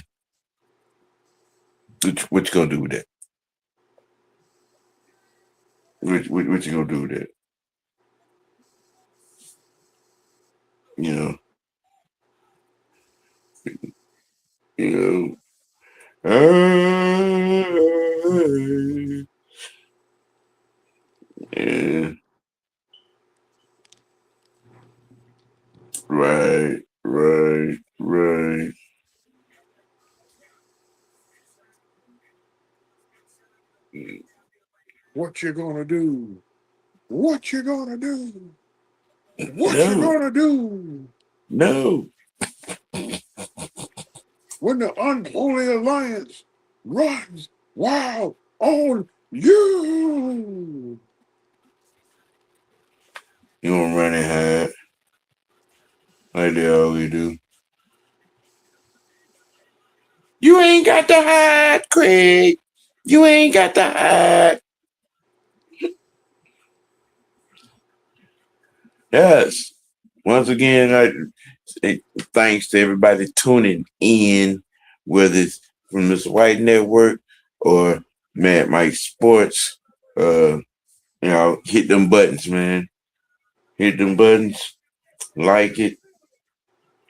What you gonna do with that? What you gonna do with that? You know, you know. Yeah, right, right, right. What you gonna do? What you gonna do? What you No, gonna do no. when the unholy alliance runs wild on you? You don't run and hide like they always do. You ain't got to hide, Craig. You ain't got to hide. Yes. Once again, thanks to everybody tuning in, whether it's from this White Network or Mad Mike Sports. Hit them buttons, man. Hit them buttons. Like it.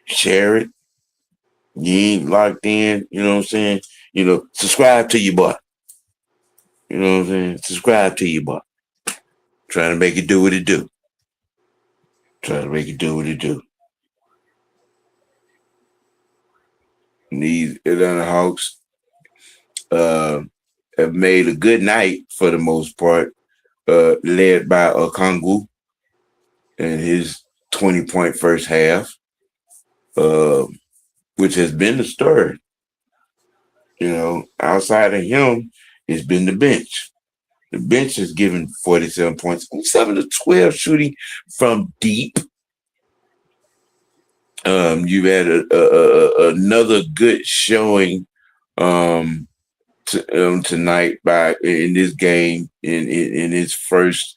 Share it. You ain't locked in. You know what I'm saying? Subscribe to your boy. You know what I'm saying? Subscribe to your boy. Trying to make it do what it do. Trying to make it do what it do. And these Atlanta Hawks have made a good night for the most part, led by Okongwu and his 20-point first half, which has been the story. Outside of him, it's been the bench. The bench has given 47 points, 7 of 12 shooting from deep. You've had another good showing tonight in this game in his first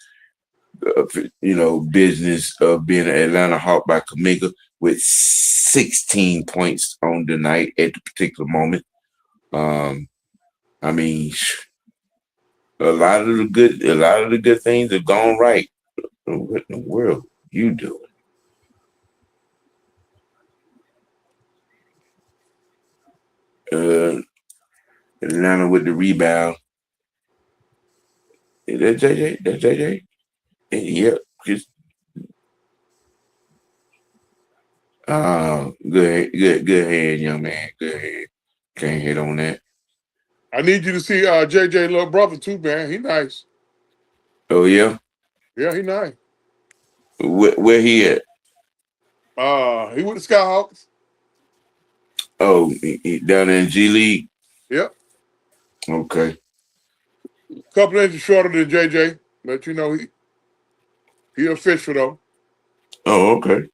business of being an Atlanta Hawk by Kaminga with 16 points on the night at the particular moment. I mean, a lot of the good things have gone right. What in the world you doing? Atlanta with the rebound. Is that JJ? That's JJ? Yep. Just good hand, young man. Good hand. Can't hit on that. I need you to see JJ little brother too, man. He nice. Oh yeah, Yeah, he nice. where he at? He with the Skyhawks. Oh, he down in G League. Yep. Okay. Couple inches shorter than JJ, but you know he official though. Oh, okay.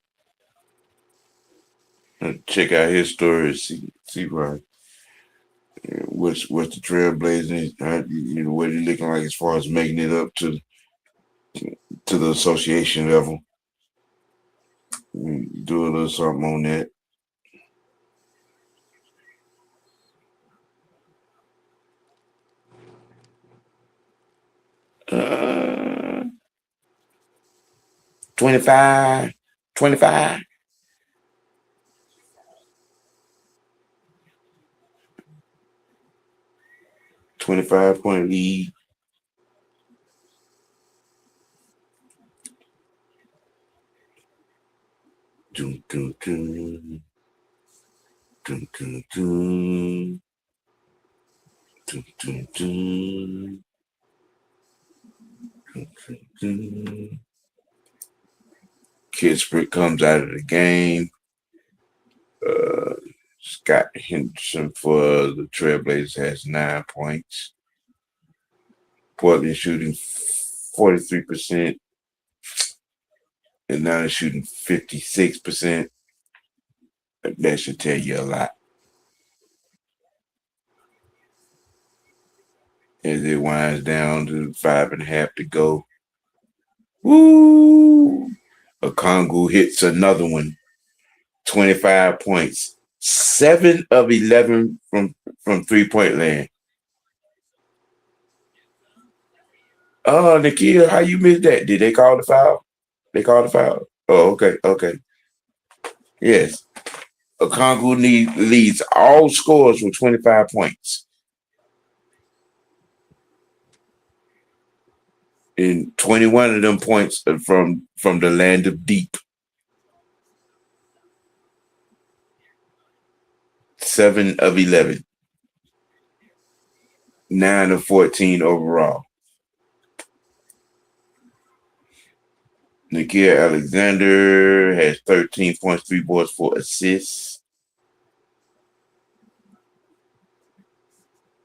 Check out his story. See what's the Trailblazers. You know what he looking like as far as making it up to the association level. Do a little something on that. 25, 25. 25-point lead. Dun, dun, dun. Dun, dun, dun. Dun, dun, dun. Dun, dun, dun. Kispert comes out of the game. Scott Henderson for the Trailblazers has 9 points. Portland shooting 43%, and now they're shooting 56%. That should tell you a lot. As it winds down to 5.5 to go. Woo! Okongwu hits another one. 25 points. 7 of 11 from 3-point land. Oh, Nikia, how you missed that? Did they call the foul? They called the foul? Oh, okay. Yes. Okongwu leads all scores with 25 points. And 21 of them points are from the land of deep. 7 of 11. 9 of 14 overall. Nikia Alexander has 13 points, 3 boards, 4 assists.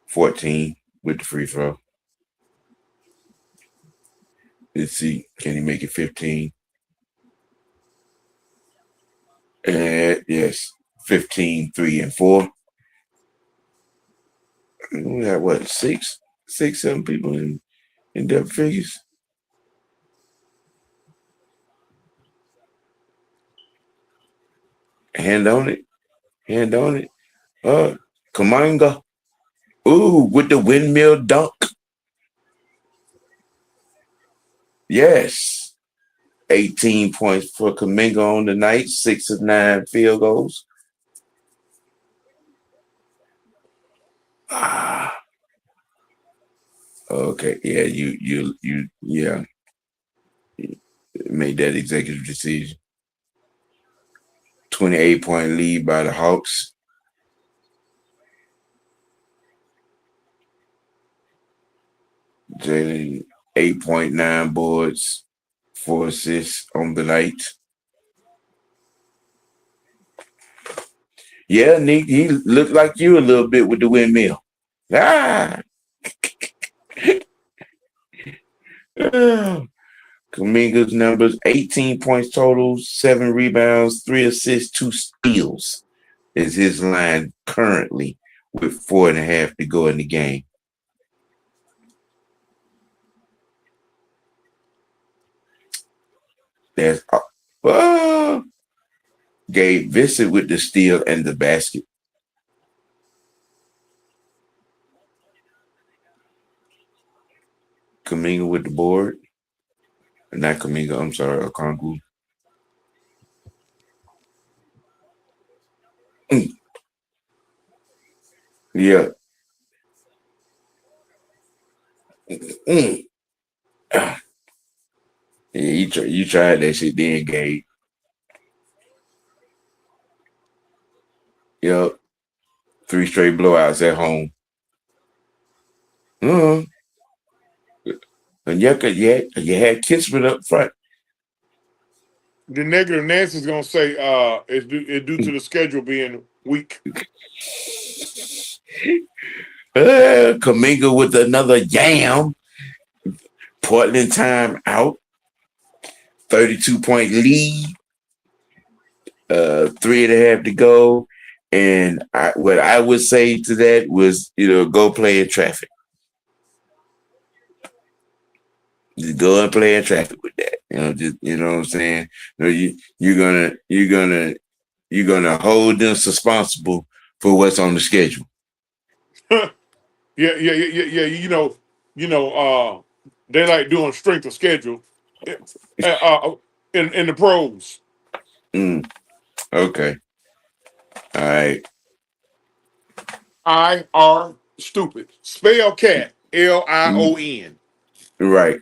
14 with the free throw. Let's see, can he make it 15? And yes, 15, 3, and 4. We got what, 7 people in double figures? Hand on it. Kamanga. Ooh, with the windmill dunk. Yes. 18 points for Kaminga on the night, 6 of 9 field goals. Okay, yeah, you made that executive decision. 28-point lead by the Hawks. Jalen 8.9 boards, 4 assists on the night. Yeah, Nick, he looked like you a little bit with the windmill. Kaminga's numbers: 18 points total, 7 rebounds, 3 assists, 2 steals is his line currently with 4.5 to go in the game. There's Gabe Vincent with the steal and the basket. Kaminga with the board. Not Kaminga, I'm sorry, Okongwu. Yeah. Yeah, you tried that shit then, Gabe. Yep. 3 straight blowouts at home. Uh, and you had Kismet up front. The negative Nancy's gonna say it's due to the schedule being weak. Kaminga with another yam. Portland time out. 32-point lead. 3.5 to go. And what I would say to that was, go play in traffic. Just go and play in traffic with that. Just what I'm saying. You're gonna hold them responsible for what's on the schedule. Yeah. They like doing strength of schedule in the pros. Okay. All right. IR stupid. Spell cat. LION. Right.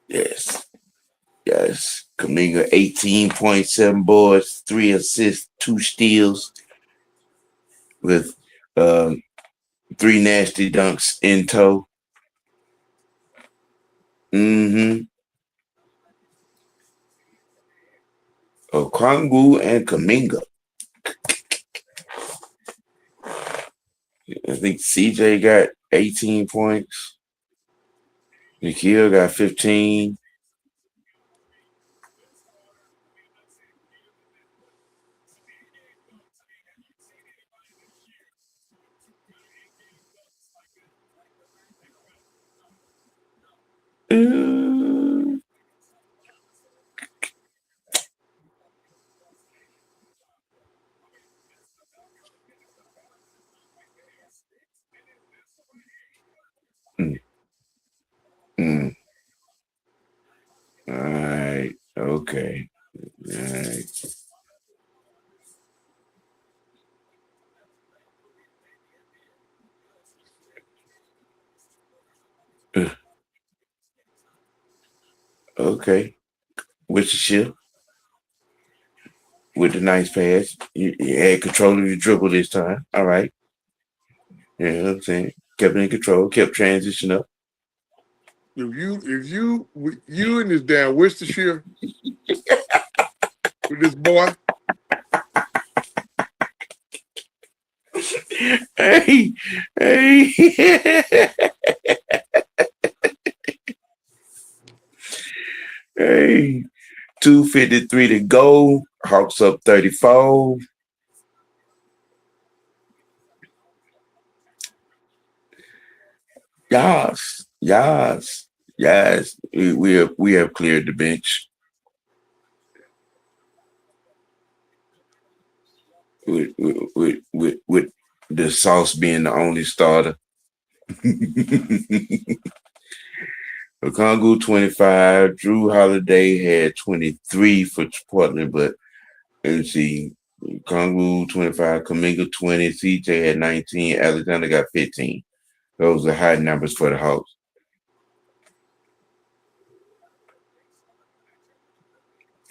Yes. Yes. Kaminga, 18.7 boards, 3 assists, 2 steals, with 3 nasty dunks in tow. Okongwu and Kaminga. I think CJ got 18 points. Nikhil got 15. All right. Okay. All right. Okay. Worcestershire with the nice pass. You had control of your dribble this time. All right. You know what I'm saying? Kept it in control, kept transition up. If you and this damn Worcestershire with this boy. Hey. Hey. 2:53 to go. Hawks up 34. Yes. We have cleared the bench. With the Sauce being the only starter. Okongwu 25. Drew Holiday had 23 for Portland, but let's see. Okongwu 25, Kaminga 20, CJ had 19, Alexander got 15. Those are high numbers for the Hawks.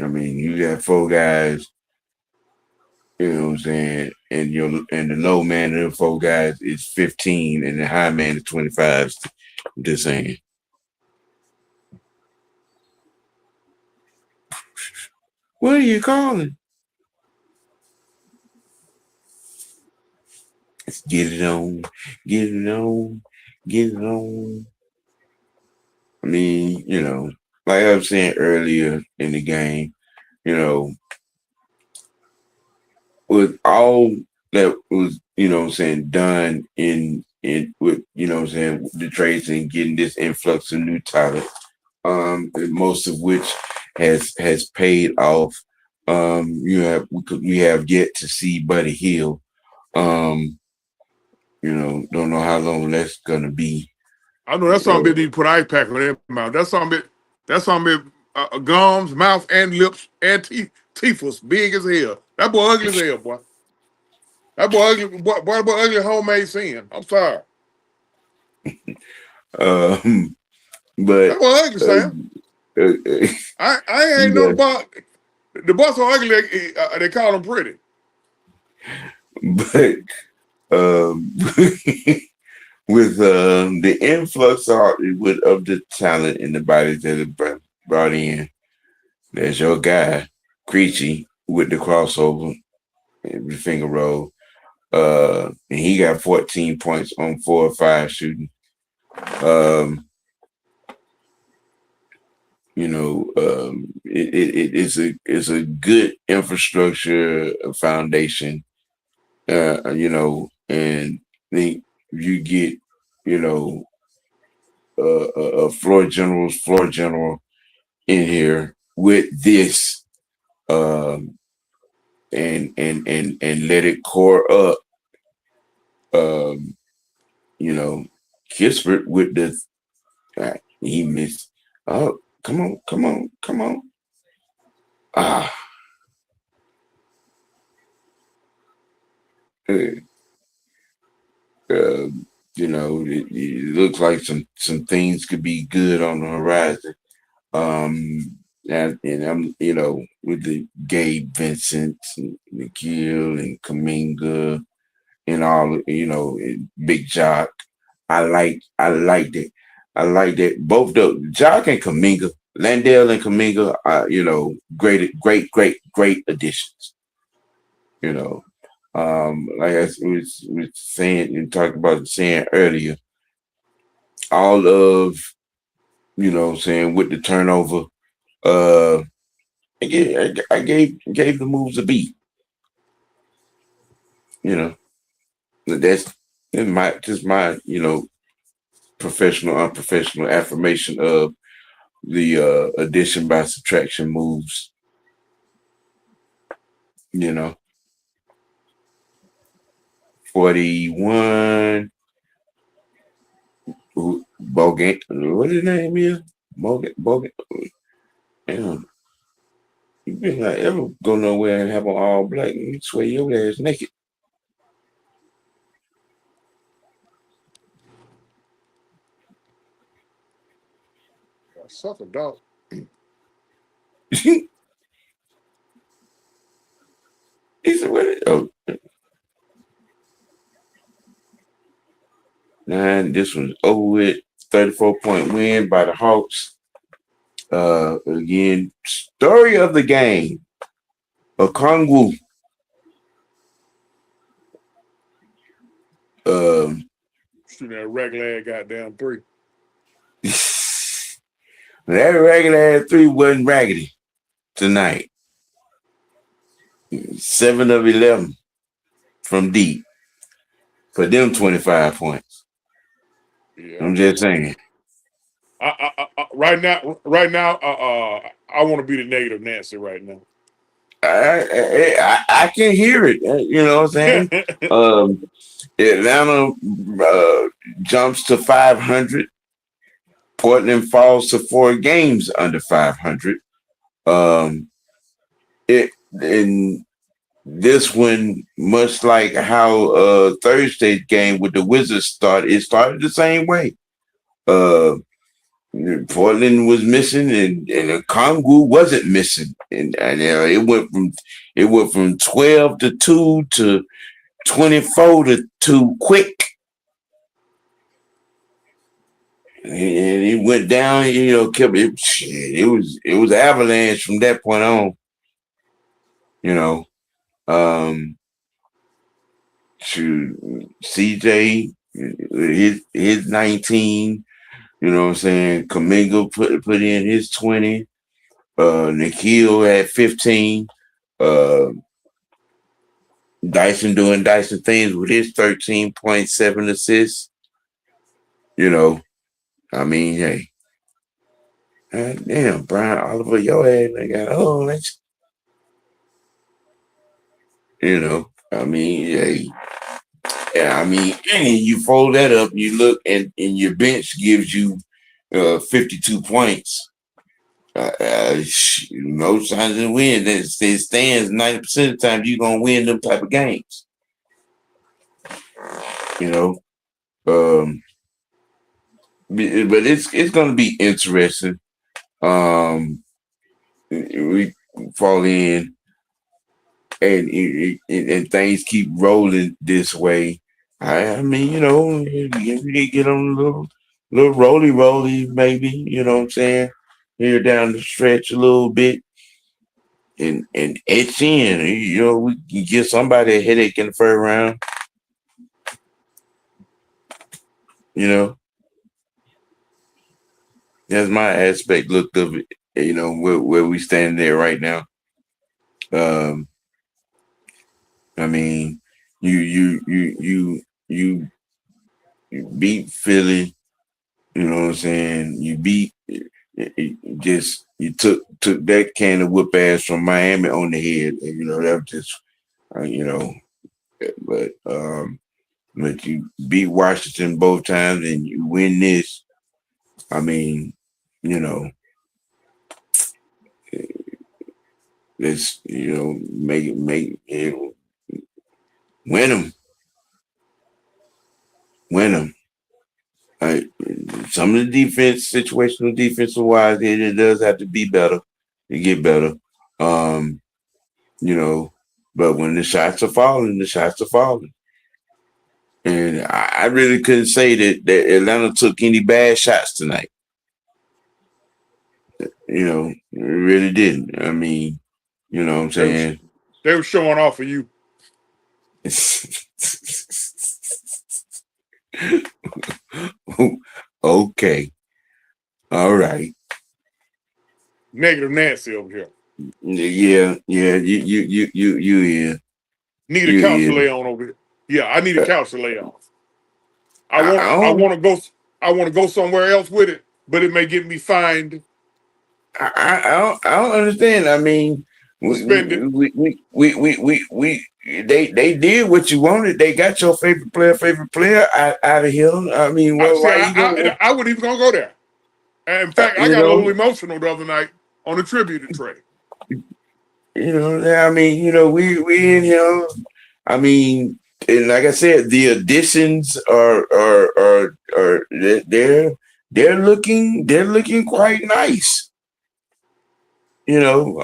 I mean, you got 4 guys, you know what I'm saying, and the low man of the 4 guys is 15 and the high man is 25. I'm just saying. What are you calling? Let's get it on. I mean, like I was saying earlier in the game, with all that was, done in with, the trades and getting this influx of new talent, most of which has paid off. We have yet to see Buddy Hield. Don't know how long that's gonna be. I know that's something need to put ice pack on their mouth. That's something gums, mouth, and lips, and teeth was big as hell. That boy ugly as hell, boy. That boy ugly, boy ugly homemade sin. I'm sorry. But that boy ugly, Sam. I ain't no about The boys so ugly. They call them pretty. But um, with the influx of the talent and the bodies that have brought in, there's your guy, Creechy, with the crossover and the finger roll. And he got 14 points on 4 or 5 shooting. It's a good infrastructure foundation. And then you get, a floor general in here with this, and let it core up. Um, Kispert with the he missed. Oh, come on. Ah, uh, it looks like some things could be good on the horizon. And I'm, with the Gabe Vincent and McGill and Kaminga and all, and Big Jock. I liked it. I like that both the Jock and Kaminga, Landale and Kaminga are, great additions. Like I was saying and talked about saying earlier, all of, saying with the turnover, uh, I gave the moves a beat. That's in my professional unprofessional affirmation of the addition by subtraction moves. 41. Bogan, what his name is? Bogan. Damn, you better not ever go nowhere and have an all black and swear your ass naked. Suck a dog. He said, "What? Oh, 9. This one's over with. 34-point win by the Hawks. Again, story of the game. Okongwu. Shooting that regular goddamn three. That regular 3 wasn't raggedy tonight. 7 of 11 from deep for them 25 points. Yeah. I'm just saying. Right now, I want to be the negative Nancy right now. I can hear it. You know what I'm saying? Atlanta jumps to 500. Portland falls to 4 games under 500. In this one, much like how Thursday's game with the Wizards started, it started the same way. Portland was missing, and Kongu wasn't missing, and it went from 12-2 to 24-2 quick, and it went down. Kept it. It was avalanche from that point on. To CJ, his 19. You know what I'm saying? Kaminga put in his 20. Nikhil had 15. Dyson doing Dyson things with his 13.7 assists. I mean, hey. Damn, Brian Oliver, your ass, nigga. Let's. I mean, hey. Yeah, I mean, and you fold that up, you look, and your bench gives you 52 points. Most times in win, it stands 90% of the time you're gonna win them type of games. But it's gonna be interesting. We fall in, and things keep rolling this way, I mean, you get on a little roly, maybe, you know what I'm saying? Here down the stretch a little bit and etch in. We can give somebody a headache in the first round, you know. That's my aspect look of it, where we stand there right now. Um, I mean, you beat Philly, you know what I'm saying? You beat you took that can of whoop ass from Miami on the head. And, that was just but but you beat Washington both times and you win this. I mean, you know, let's make it win them. I, some of the defense, situational defensive wise, it does have to be better to get better. Um, but when the shots are falling, the shots are falling. And I really couldn't say that Atlanta took any bad shots tonight. It really didn't. I mean, you know what I'm saying? They were showing off for you. Okay. All right. Negative Nancy over here. Yeah. You here. Need a couch to lay on over here. Yeah, I need a couch to lay on. I want to go somewhere else with it, but it may get me fined. I don't understand. I mean, Suspended. They did what you wanted. They got your favorite player out of here. I mean, I wasn't even gonna go there. And in fact, I got a little emotional the other night on the tribute trade. I mean, we in here. I mean, and like I said, the additions are they're looking quite nice. These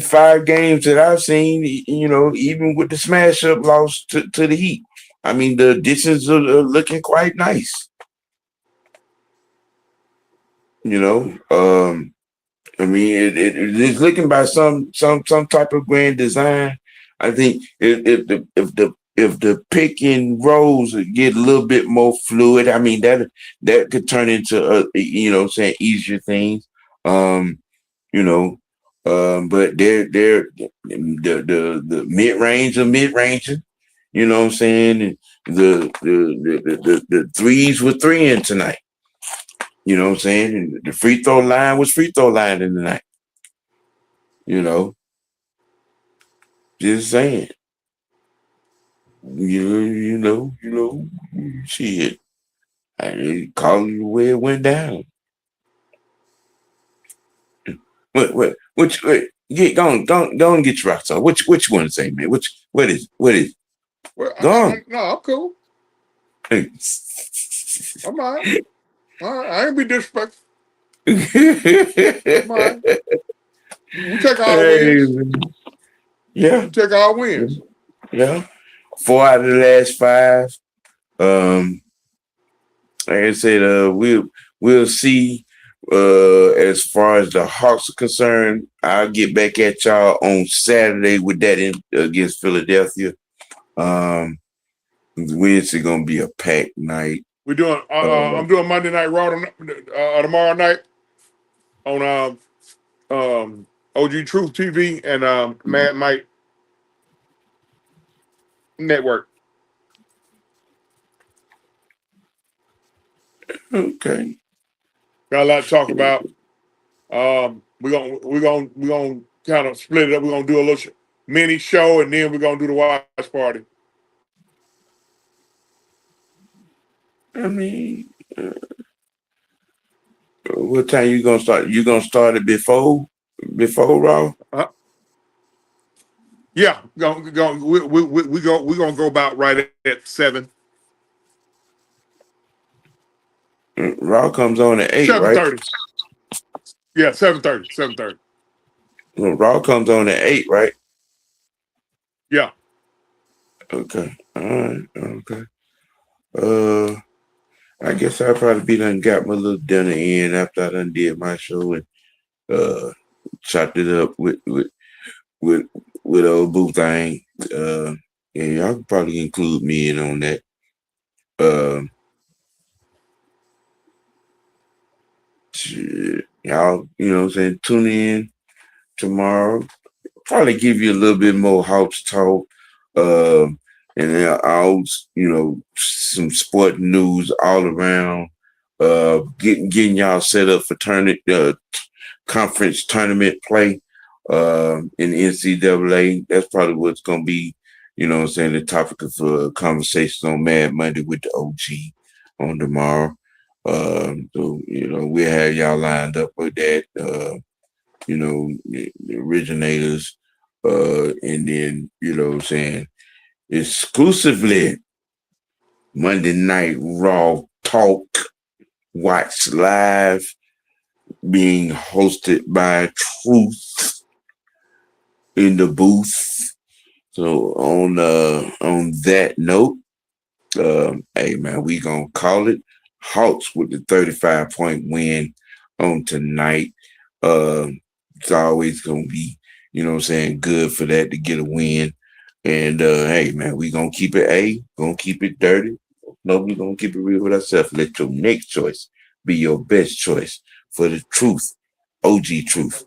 5 games that I've seen, even with the smash up loss to the Heat, I mean, the additions are looking quite nice. I mean, it's looking by some type of grand design. I think if the pick and rolls get a little bit more fluid, I mean that could turn into saying easier things. But they're the mid range of mid ranging. You know what I'm saying? And the threes were 3 tonight. You know what I'm saying? And the free throw line was free throw line in the night. Just saying. Shit. I call it the way it went down. Which go on and get your rocks on. Which one to say, man? What is? Well, go on. No, I'm cool. I'm all right. I ain't be disrespectful. I'm all right. We take our wins. Yeah. We take our wins. Yeah. 4 out of the last 5. Like I said, we'll see. As far as the Hawks are concerned, I'll get back at y'all on Saturday with that against Philadelphia. Wednesday gonna be a packed night. We're doing. I'm doing Monday Night Raw tomorrow night on OG Truth TV and Mad Mike Network. Okay. Got a lot to talk about. We're gonna kind of split it up. We're gonna do a little mini show, and then we're gonna do the watch party. I mean, what time you gonna start? You gonna start it before Raw? Yeah, we're gonna go about right at 7. Raw comes on at 8, 7:30. right? Yeah, 7:30. 7:30. Well, Raw comes on at 8, right? Yeah. Okay. All right. Okay. I guess I'll probably be done got my little dinner in after I done did my show and uh chopped it up with with old boo thing. Yeah, y'all can probably include me in on that. Uh, shit, y'all, you know what I'm saying, tune in tomorrow. Probably give you a little bit more Hawks talk. And then I'll, some sport news all around. Getting y'all set up for conference tournament play in the NCAA. That's probably what's gonna be, you know what I'm saying, the topic of conversations on Mad Monday with the OG on tomorrow. So, we'll have y'all lined up with that. The originators, and then, you know what I'm saying, exclusively Monday Night Raw Talk, Watch Live, being hosted by Truth in the booth. So on that note, hey man, we gonna call it Hawks with the 35-point win on tonight. It's always gonna be, you know what I'm saying, good for that to get a win. And hey man, we gonna keep it gonna keep it dirty. No, we gonna keep it real with ourselves. Let your next choice be your best choice for the truth. OG truth.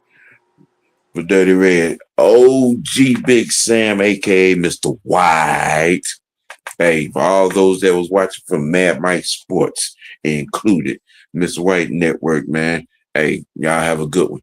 For Dirty Red, OG Big Sam, aka Mr. White. Hey, for all those that was watching from Mad Mike Sports included, Mr. White Network, man. Hey, y'all have a good one.